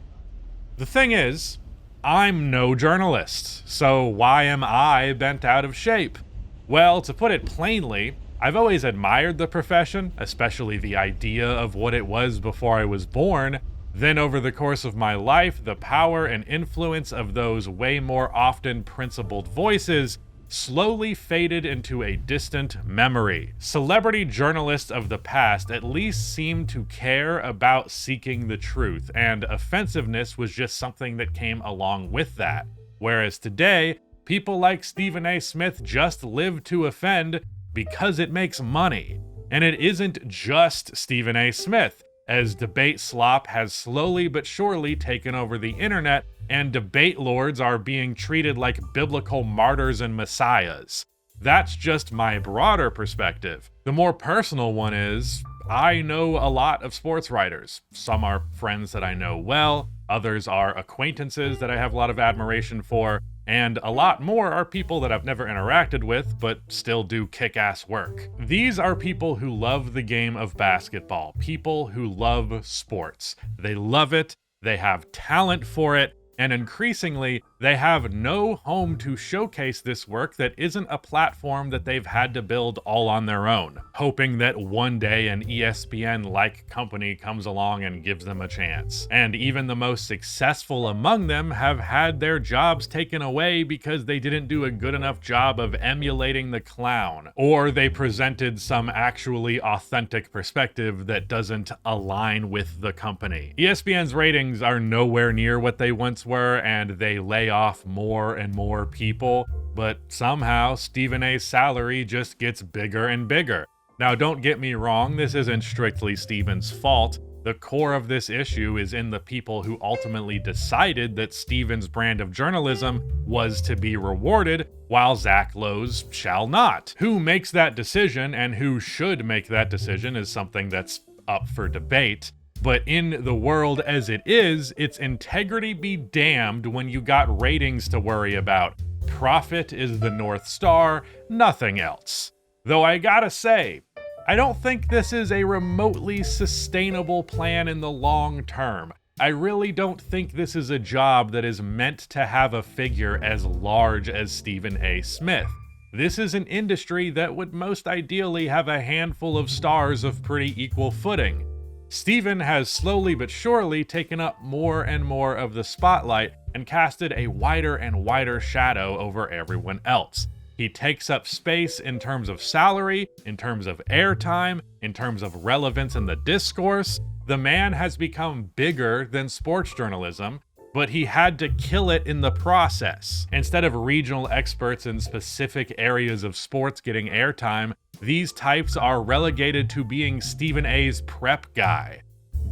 The thing is, I'm no journalist, so why am I bent out of shape? Well, to put it plainly, I've always admired the profession, especially the idea of what it was before I was born. Then over the course of my life, the power and influence of those way more often principled voices slowly faded into a distant memory. Celebrity journalists of the past at least seemed to care about seeking the truth, and offensiveness was just something that came along with that. Whereas today, people like Stephen A. Smith just live to offend because it makes money. And it isn't just Stephen A. Smith, as debate slop has slowly but surely taken over the internet, and debate lords are being treated like biblical martyrs and messiahs. That's just my broader perspective. The more personal one is, I know a lot of sports writers. Some are friends that I know well, others are acquaintances that I have a lot of admiration for, and a lot more are people that I've never interacted with, but still do kick-ass work. These are people who love the game of basketball, people who love sports. They love it, they have talent for it, and increasingly, they have no home to showcase this work that isn't a platform that they've had to build all on their own, hoping that one day an ESPN-like company comes along and gives them a chance. And even the most successful among them have had their jobs taken away because they didn't do a good enough job of emulating the clown, or they presented some actually authentic perspective that doesn't align with the company. ESPN's ratings are nowhere near what they once were, and they lay off more and more people, but somehow Stephen A's salary just gets bigger and bigger. Now, don't get me wrong, this isn't strictly Stephen's fault. The core of this issue is in the people who ultimately decided that Stephen's brand of journalism was to be rewarded, while Zach Lowe's shall not. Who makes that decision and who should make that decision is something that's up for debate. But in the world as it is, its integrity be damned when you got ratings to worry about. Profit is the North Star, nothing else. Though I gotta say, I don't think this is a remotely sustainable plan in the long term. I really don't think this is a job that is meant to have a figure as large as Stephen A. Smith. This is an industry that would most ideally have a handful of stars of pretty equal footing. Stephen has slowly but surely taken up more and more of the spotlight and casted a wider and wider shadow over everyone else. He takes up space in terms of salary, in terms of airtime, in terms of relevance in the discourse. The man has become bigger than sports journalism, but he had to kill it in the process. Instead of regional experts in specific areas of sports getting airtime, these types are relegated to being Stephen A's prep guy.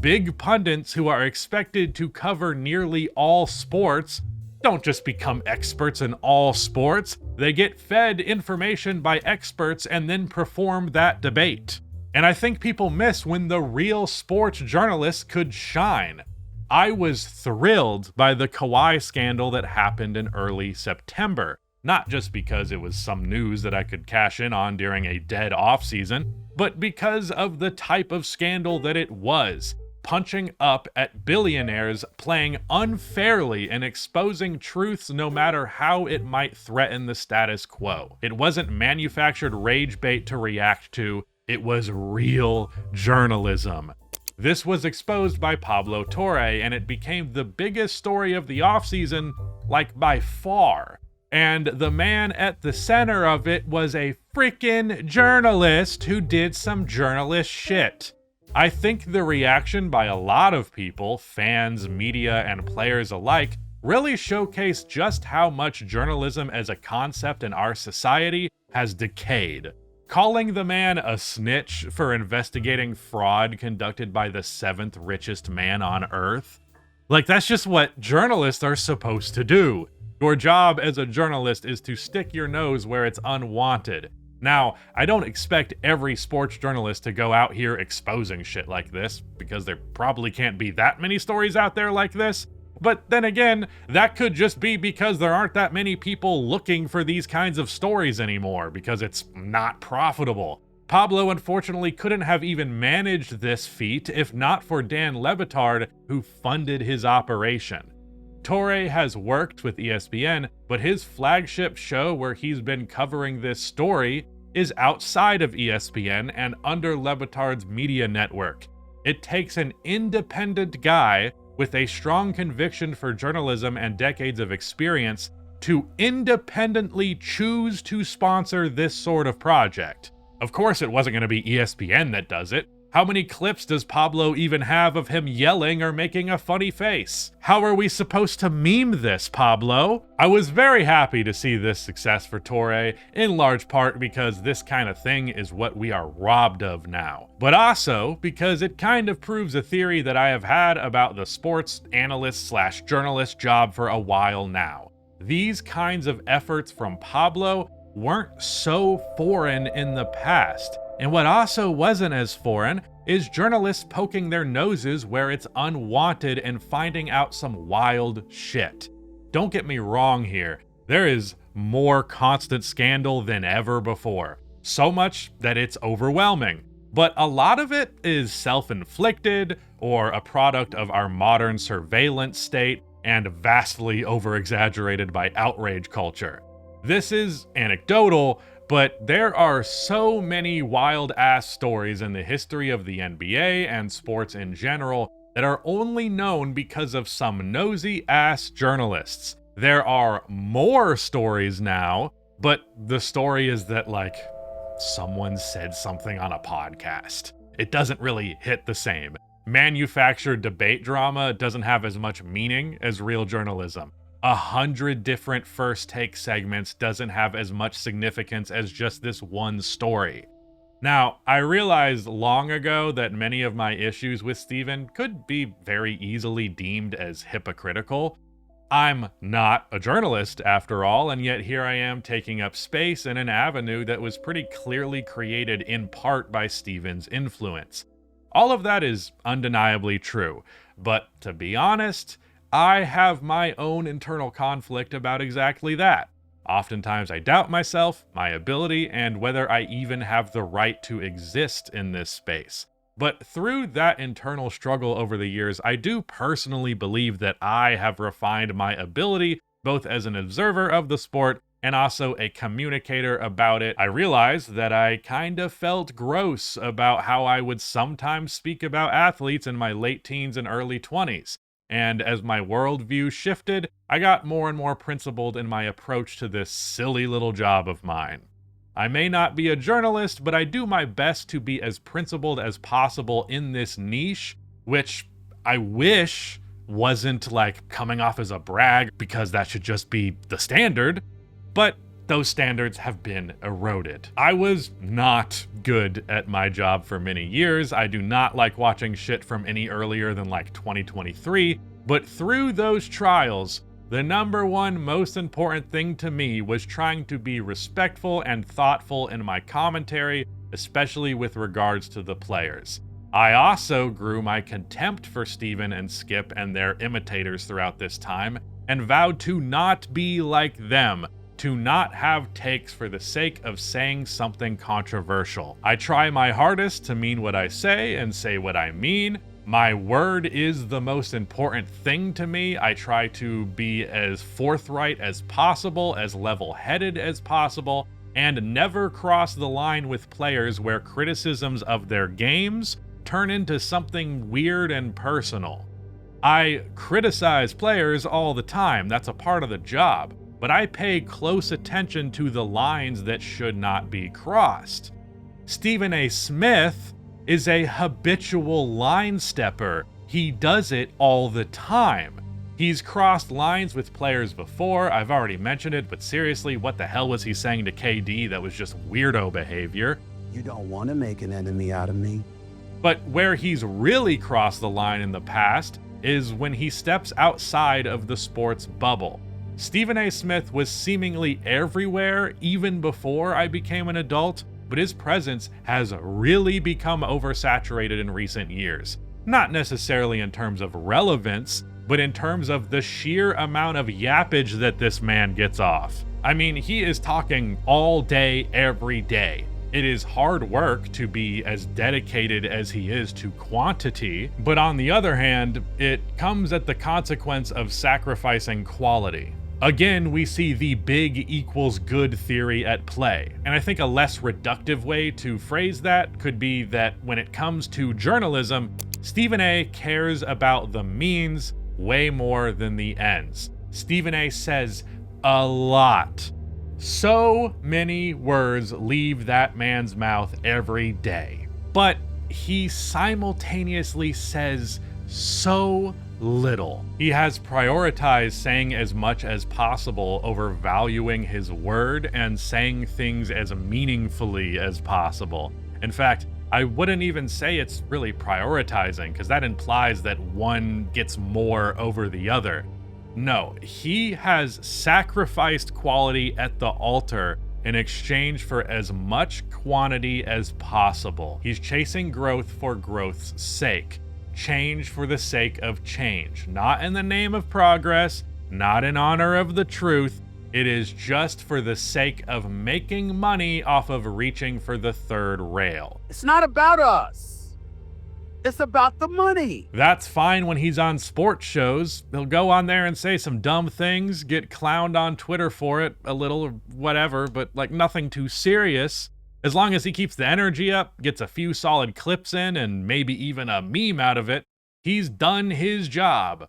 Big pundits who are expected to cover nearly all sports don't just become experts in all sports. They get fed information by experts and then perform that debate. And I think people miss when the real sports journalist could shine. I was thrilled by the Kawhi scandal that happened in early September. Not just because it was some news that I could cash in on during a dead offseason, but because of the type of scandal that it was. Punching up at billionaires, playing unfairly and exposing truths no matter how it might threaten the status quo. It wasn't manufactured rage bait to react to, it was real journalism. This was exposed by Pablo Torre, and it became the biggest story of the offseason, like by far. And the man at the center of it was a freaking journalist who did some journalist shit. I think the reaction by a lot of people, fans, media, and players alike, really showcased just how much journalism as a concept in our society has decayed. Calling the man a snitch for investigating fraud conducted by the 7th richest man on Earth? Like, that's just what journalists are supposed to do. Your job as a journalist is to stick your nose where it's unwanted. Now, I don't expect every sports journalist to go out here exposing shit like this, because there probably can't be that many stories out there like this. But then again, that could just be because there aren't that many people looking for these kinds of stories anymore, because it's not profitable. Pablo unfortunately couldn't have even managed this feat if not for Dan Le Batard, who funded his operation. Torre has worked with ESPN, but his flagship show where he's been covering this story is outside of ESPN and under Le Batard's media network. It takes an independent guy with a strong conviction for journalism and decades of experience to independently choose to sponsor this sort of project. Of course, it wasn't going to be ESPN that does it. How many clips does Pablo even have of him yelling or making a funny face? How are we supposed to meme this, Pablo? I was very happy to see this success for Torre, in large part because this kind of thing is what we are robbed of now. But also because it kind of proves a theory that I have had about the sports analyst/journalist job for a while now. These kinds of efforts from Pablo weren't so foreign in the past. And what also wasn't as foreign is journalists poking their noses where it's unwanted and finding out some wild shit. Don't get me wrong here, there is more constant scandal than ever before. So much that it's overwhelming. But a lot of it is self-inflicted or a product of our modern surveillance state and vastly over-exaggerated by outrage culture. This is anecdotal, but there are so many wild-ass stories in the history of the NBA and sports in general that are only known because of some nosy-ass journalists. There are more stories now, but the story is that, like, someone said something on a podcast. It doesn't really hit the same. Manufactured debate drama doesn't have as much meaning as real journalism. 100 different first take segments doesn't have as much significance as just this one story. Now, I realized long ago that many of my issues with Stephen could be very easily deemed as hypocritical. I'm not a journalist after all, and yet here I am taking up space in an avenue that was pretty clearly created in part by Stephen's influence. All of that is undeniably true, but to be honest, I have my own internal conflict about exactly that. Oftentimes I doubt myself, my ability, and whether I even have the right to exist in this space. But through that internal struggle over the years, I do personally believe that I have refined my ability both as an observer of the sport and also a communicator about it. I realized that I kind of felt gross about how I would sometimes speak about athletes in my late teens and early 20s. And as my worldview shifted, I got more and more principled in my approach to this silly little job of mine. I may not be a journalist, but I do my best to be as principled as possible in this niche, which I wish wasn't like coming off as a brag, because that should just be the standard. But those standards have been eroded. I was not good at my job for many years. I do not like watching shit from any earlier than like 2023. But through those trials, the number one most important thing to me was trying to be respectful and thoughtful in my commentary, especially with regards to the players. I also grew my contempt for Steven and Skip and their imitators throughout this time, and vowed to not be like them, to not have takes for the sake of saying something controversial. I try my hardest to mean what I say and say what I mean. My word is the most important thing to me. I try to be as forthright as possible, as level-headed as possible, and never cross the line with players where criticisms of their games turn into something weird and personal. I criticize players all the time, that's a part of the job, but I pay close attention to the lines that should not be crossed. Stephen A. Smith is a habitual line stepper. He does it all the time. He's crossed lines with players before, I've already mentioned it, but seriously, what the hell was he saying to KD that was just weirdo behavior? You don't want to make an enemy out of me. But where he's really crossed the line in the past is when he steps outside of the sports bubble. Stephen A. Smith was seemingly everywhere even before I became an adult, but his presence has really become oversaturated in recent years. Not necessarily in terms of relevance, but in terms of the sheer amount of yappage that this man gets off. I mean, he is talking all day, every day. It is hard work to be as dedicated as he is to quantity, but on the other hand, it comes at the consequence of sacrificing quality. Again, we see the big equals good theory at play, and I think a less reductive way to phrase that could be that when it comes to journalism, Stephen A. cares about the means way more than the ends. Stephen A. says a lot. So many words leave that man's mouth every day, but he simultaneously says so little. He has prioritized saying as much as possible over valuing his word and saying things as meaningfully as possible. In fact, I wouldn't even say it's really prioritizing, because that implies that one gets more over the other. No, he has sacrificed quality at the altar in exchange for as much quantity as possible. He's chasing growth for growth's sake. Change for the sake of change, not in the name of progress, not in honor of the truth. It is just for the sake of making money off of reaching for the third rail. It's not about us. It's about the money. That's fine when he's on sports shows. He'll go on there and say some dumb things, get clowned on Twitter for it a little or whatever, but like nothing too serious. As long as he keeps the energy up, gets a few solid clips in, and maybe even a meme out of it, he's done his job.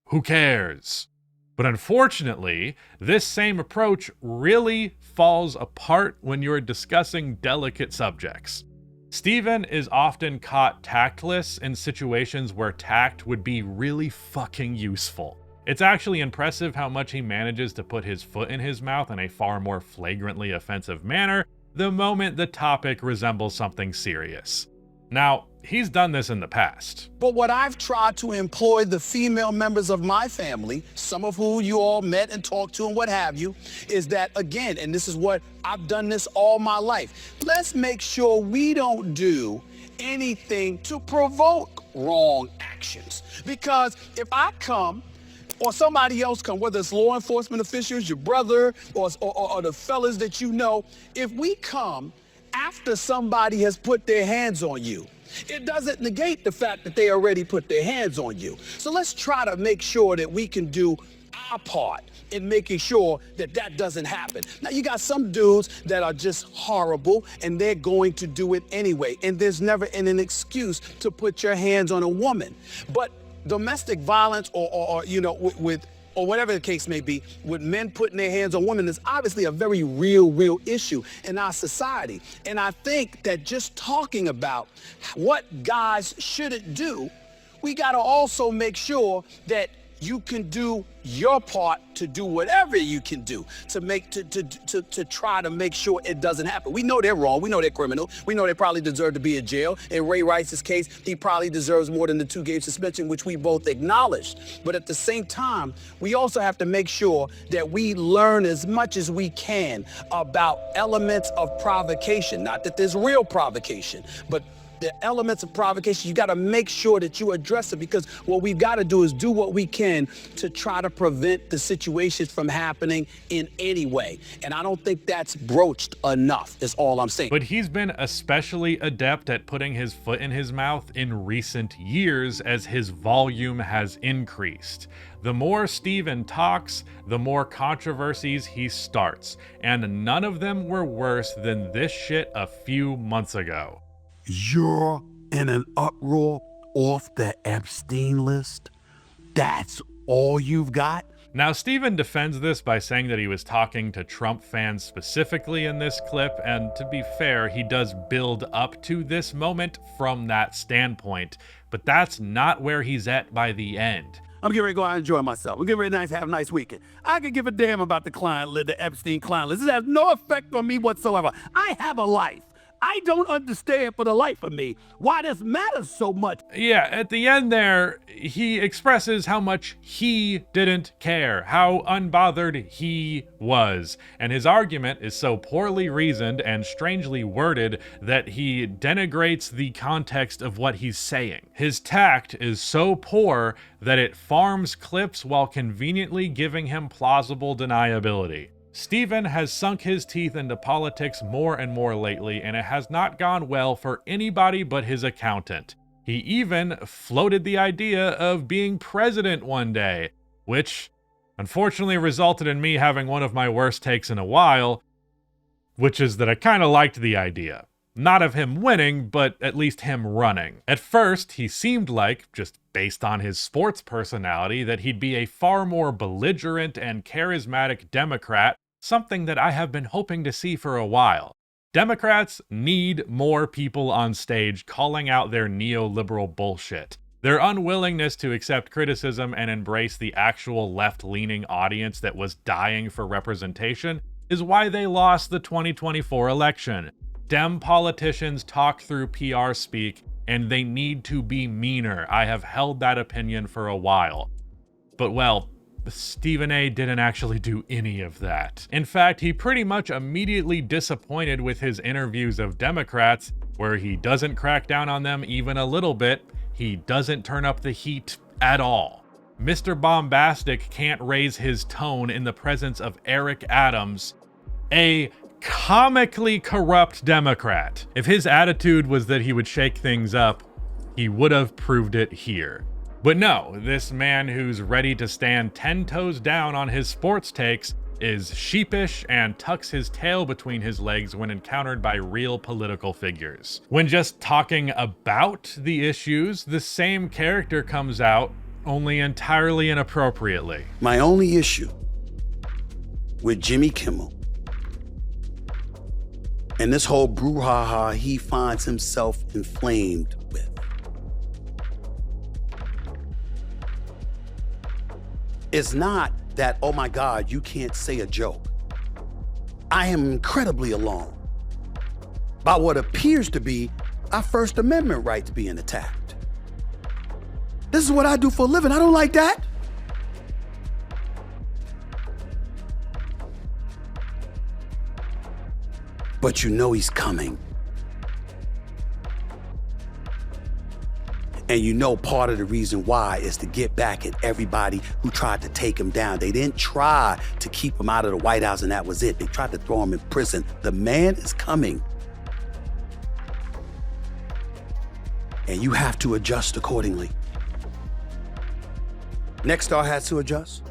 Who cares? But unfortunately, this same approach really falls apart when you're discussing delicate subjects. Steven is often caught tactless in situations where tact would be really fucking useful. It's actually impressive how much he manages to put his foot in his mouth in a far more flagrantly offensive manner the moment the topic resembles something serious. Now, he's done this in the past. But what I've tried to employ the female members of my family, some of who you all met and talked to and what have you, is that, again, and this is what I've done this all my life, let's make sure we don't do anything to provoke wrong actions. Because if I come or somebody else come, whether it's law enforcement officials, your brother, or the fellas that you know, if we come after somebody has put their hands on you, it doesn't negate the fact that they already put their hands on you. So let's try to make sure that we can do our part in making sure that that doesn't happen. Now, you got some dudes that are just horrible, and they're going to do it anyway. And there's never an excuse to put your hands on a woman. But domestic violence or whatever the case may be, with men putting their hands on women is obviously a very real issue in our society. And I think that just talking about what guys shouldn't do, we got to also make sure that you can do your part to do whatever you can do to try to make sure it doesn't happen. We know they're wrong. We know they're criminal. We know they probably deserve to be in jail. In Ray Rice's case, he probably deserves more than the 2-game suspension, which we both acknowledged. But at the same time, we also have to make sure that we learn as much as we can about elements of provocation. Not that there's real provocation, but the elements of provocation, you got to make sure that you address it, because what we've got to do is do what we can to try to prevent the situations from happening in any way. And I don't think that's broached enough, is all I'm saying. But he's been especially adept at putting his foot in his mouth in recent years as his volume has increased. The more Steven talks, the more controversies he starts, and none of them were worse than this shit a few months ago. You're in an uproar off the Epstein list? That's all you've got? Now, Steven defends this by saying that he was talking to Trump fans specifically in this clip, and to be fair, he does build up to this moment from that standpoint, but that's not where he's at by the end. I'm getting ready to go out and enjoy myself. I'm getting ready to have a nice weekend. I could give a damn about the Epstein client list. This has no effect on me whatsoever. I have a life. I don't understand for the life of me why this matters so much. Yeah, at the end there, he expresses how much he didn't care, how unbothered he was. And his argument is so poorly reasoned and strangely worded that he denigrates the context of what he's saying. His tact is so poor that it farms clips while conveniently giving him plausible deniability. Steven has sunk his teeth into politics more and more lately, and it has not gone well for anybody but his accountant. He even floated the idea of being president one day, which unfortunately resulted in me having one of my worst takes in a while, which is that I kind of liked the idea. Not of him winning, but at least him running. At first, he seemed like, just based on his sports personality, that he'd be a far more belligerent and charismatic Democrat, something that I have been hoping to see for a while. Democrats need more people on stage calling out their neoliberal bullshit. Their unwillingness to accept criticism and embrace the actual left-leaning audience that was dying for representation is why they lost the 2024 election. Dem politicians talk through PR speak, and they need to be meaner. I have held that opinion for a while. But well, Stephen A. didn't actually do any of that. In fact, he pretty much immediately disappointed with his interviews of Democrats, where he doesn't crack down on them even a little bit. He doesn't turn up the heat at all. Mr. Bombastic can't raise his tone in the presence of Eric Adams, a comically corrupt Democrat. If his attitude was that he would shake things up, he would have proved it here. But no, this man who's ready to stand 10 toes down on his sports takes is sheepish and tucks his tail between his legs when encountered by real political figures. When just talking about the issues, the same character comes out, only entirely inappropriately. My only issue with Jimmy Kimmel and this whole brouhaha he finds himself inflamed with is not that, oh my God, you can't say a joke. I am incredibly alarmed by what appears to be our First Amendment rights being attacked. This is what I do for a living. I don't like that. But you know he's coming. And you know part of the reason why is to get back at everybody who tried to take him down. They didn't try to keep him out of the White House and that was it. They tried to throw him in prison. The man is coming. And you have to adjust accordingly. Nexstar has to adjust.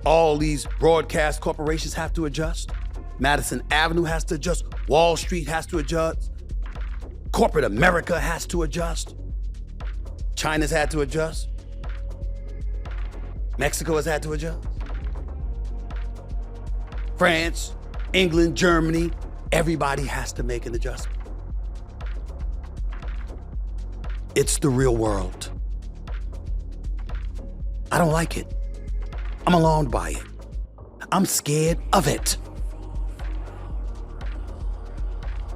All these broadcast corporations have to adjust. Madison Avenue has to adjust. Wall Street has to adjust. Corporate America has to adjust. China's had to adjust. Mexico has had to adjust. France, England, Germany, everybody has to make an adjustment. It's the real world. I don't like it. I'm alarmed by it. I'm scared of it.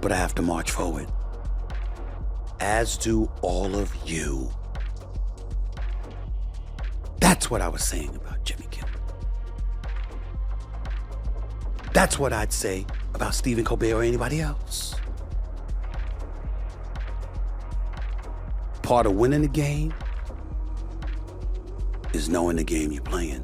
But I have to march forward. As do all of you. That's what I was saying about Jimmy Kimmel. That's what I'd say about Stephen Colbert or anybody else. Part of winning the game is knowing the game you're playing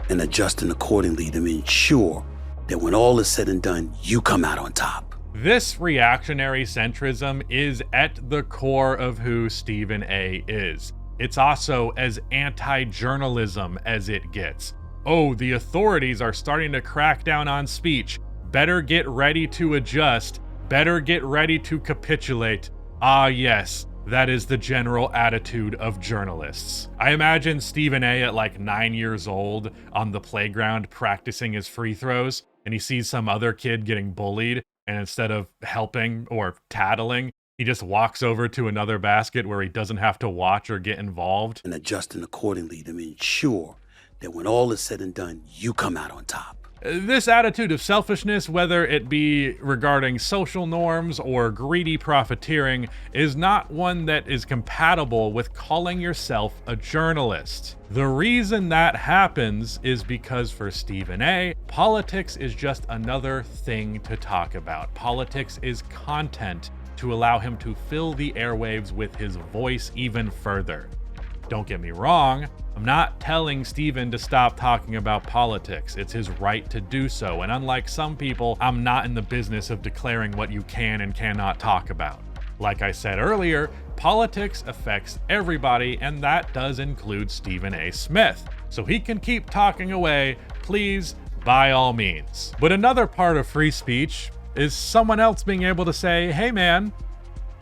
and adjusting accordingly to ensure that when all is said and done, you come out on top. This reactionary centrism is at the core of who Stephen A. is. It's also as anti-journalism as it gets. Oh, the authorities are starting to crack down on speech. Better get ready to adjust. Better get ready to capitulate. Ah, yes, that is the general attitude of journalists. I imagine Stephen A. at like 9 years old on the playground practicing his free throws, and he sees some other kid getting bullied. And instead of helping or tattling, he just walks over to another basket where he doesn't have to watch or get involved. And adjusting accordingly to ensure that when all is said and done, you come out on top. This attitude of selfishness, whether it be regarding social norms or greedy profiteering, is not one that is compatible with calling yourself a journalist. The reason that happens is because for Stephen A., politics is just another thing to talk about. Politics is content to allow him to fill the airwaves with his voice even further. Don't get me wrong, I'm not telling Stephen to stop talking about politics. It's his right to do so, and unlike some people, I'm not in the business of declaring what you can and cannot talk about. Like I said earlier, politics affects everybody, and that does include Stephen A. Smith. So he can keep talking away, please, by all means. But another part of free speech is someone else being able to say, hey man,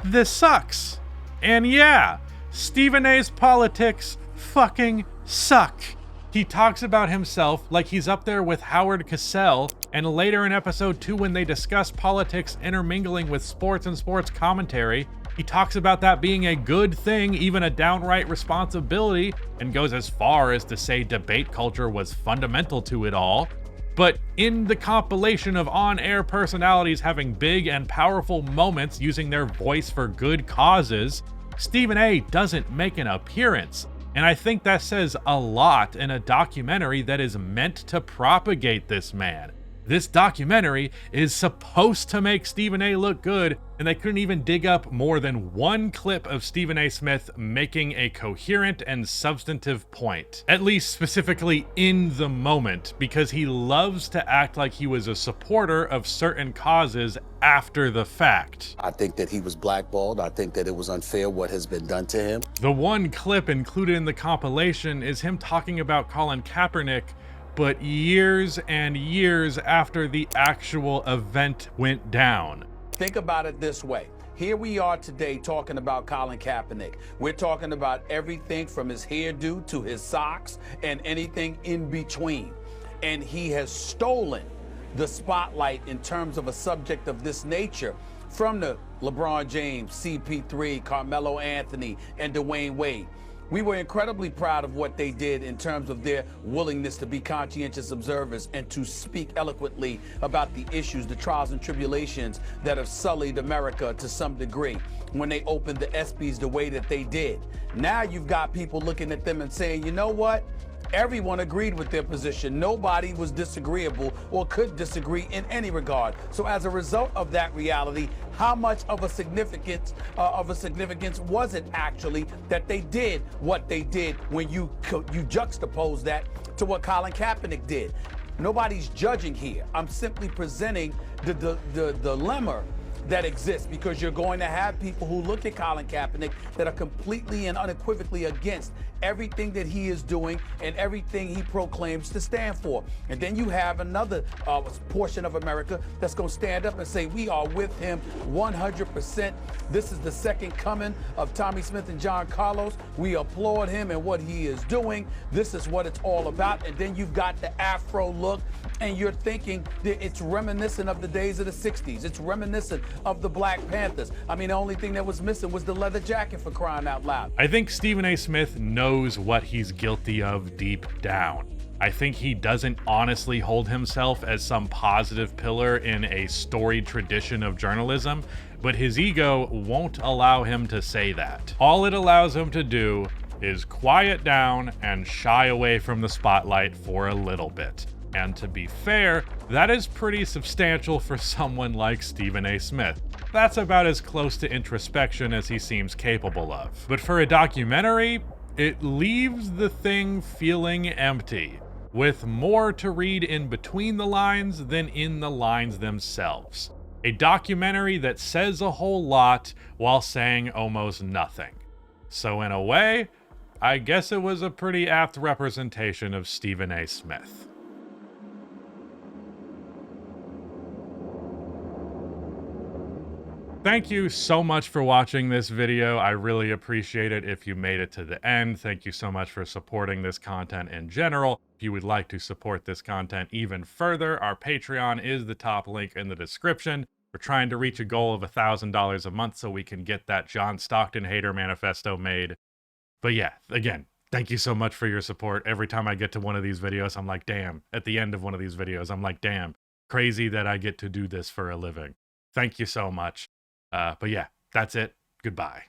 this sucks. And yeah, Stephen A.'s politics fucking suck. He talks about himself like he's up there with Howard Cosell, and later in episode 2 when they discuss politics intermingling with sports and sports commentary, he talks about that being a good thing, even a downright responsibility, and goes as far as to say debate culture was fundamental to it all. But in the compilation of on-air personalities having big and powerful moments using their voice for good causes, Stephen A. doesn't make an appearance. And I think that says a lot in a documentary that is meant to propagate this man. This documentary is supposed to make Stephen A. look good, and they couldn't even dig up more than one clip of Stephen A. Smith making a coherent and substantive point, at least specifically in the moment, because he loves to act like he was a supporter of certain causes after the fact. I think that he was blackballed. I think that it was unfair what has been done to him. The one clip included in the compilation is him talking about Colin Kaepernick, but years and years after the actual event went down. Think about it this way. Here we are today talking about Colin Kaepernick. We're talking about everything from his hairdo to his socks and anything in between. And he has stolen the spotlight in terms of a subject of this nature from the LeBron James, CP3, Carmelo Anthony, and Dwayne Wade. We were incredibly proud of what they did in terms of their willingness to be conscientious observers and to speak eloquently about the issues, the trials and tribulations that have sullied America to some degree when they opened the ESPYs the way that they did. Now you've got people looking at them and saying, you know what? Everyone agreed with their position. Nobody was disagreeable or could disagree in any regard. So as a result of that reality, how much of a significance was it actually that they did what they did when you juxtapose that to what Colin Kaepernick did? Nobody's judging here. I'm simply presenting the dilemma that exists, because you're going to have people who look at Colin Kaepernick that are completely and unequivocally against everything that he is doing and everything he proclaims to stand for. And then you have another portion of America that's going to stand up and say, we are with him 100%. This is the second coming of Tommy Smith and John Carlos. We applaud him and what he is doing. This is what it's all about. And then you've got the Afro look, and you're thinking that it's reminiscent of the days of the 60s. It's reminiscent of the Black Panthers. I mean, the only thing that was missing was the leather jacket, for crying out loud. I think Stephen A. Smith knows what he's guilty of deep down. I think he doesn't honestly hold himself as some positive pillar in a storied tradition of journalism, but his ego won't allow him to say that. All it allows him to do is quiet down and shy away from the spotlight for a little bit. And to be fair, that is pretty substantial for someone like Stephen A. Smith. That's about as close to introspection as he seems capable of. But for a documentary, it leaves the thing feeling empty, with more to read in between the lines than in the lines themselves. A documentary that says a whole lot while saying almost nothing. So in a way, I guess it was a pretty apt representation of Stephen A. Smith. Thank you so much for watching this video. I really appreciate it if you made it to the end. Thank you so much for supporting this content in general. If you would like to support this content even further, our Patreon is the top link in the description. We're trying to reach a goal of $1,000 a month so we can get that John Stockton hater manifesto made. But yeah, again, thank you so much for your support. Every time I get to one of these videos, I'm like, damn. At the end of one of these videos, I'm like, damn, crazy that I get to do this for a living. Thank you so much. But yeah, that's it. Goodbye.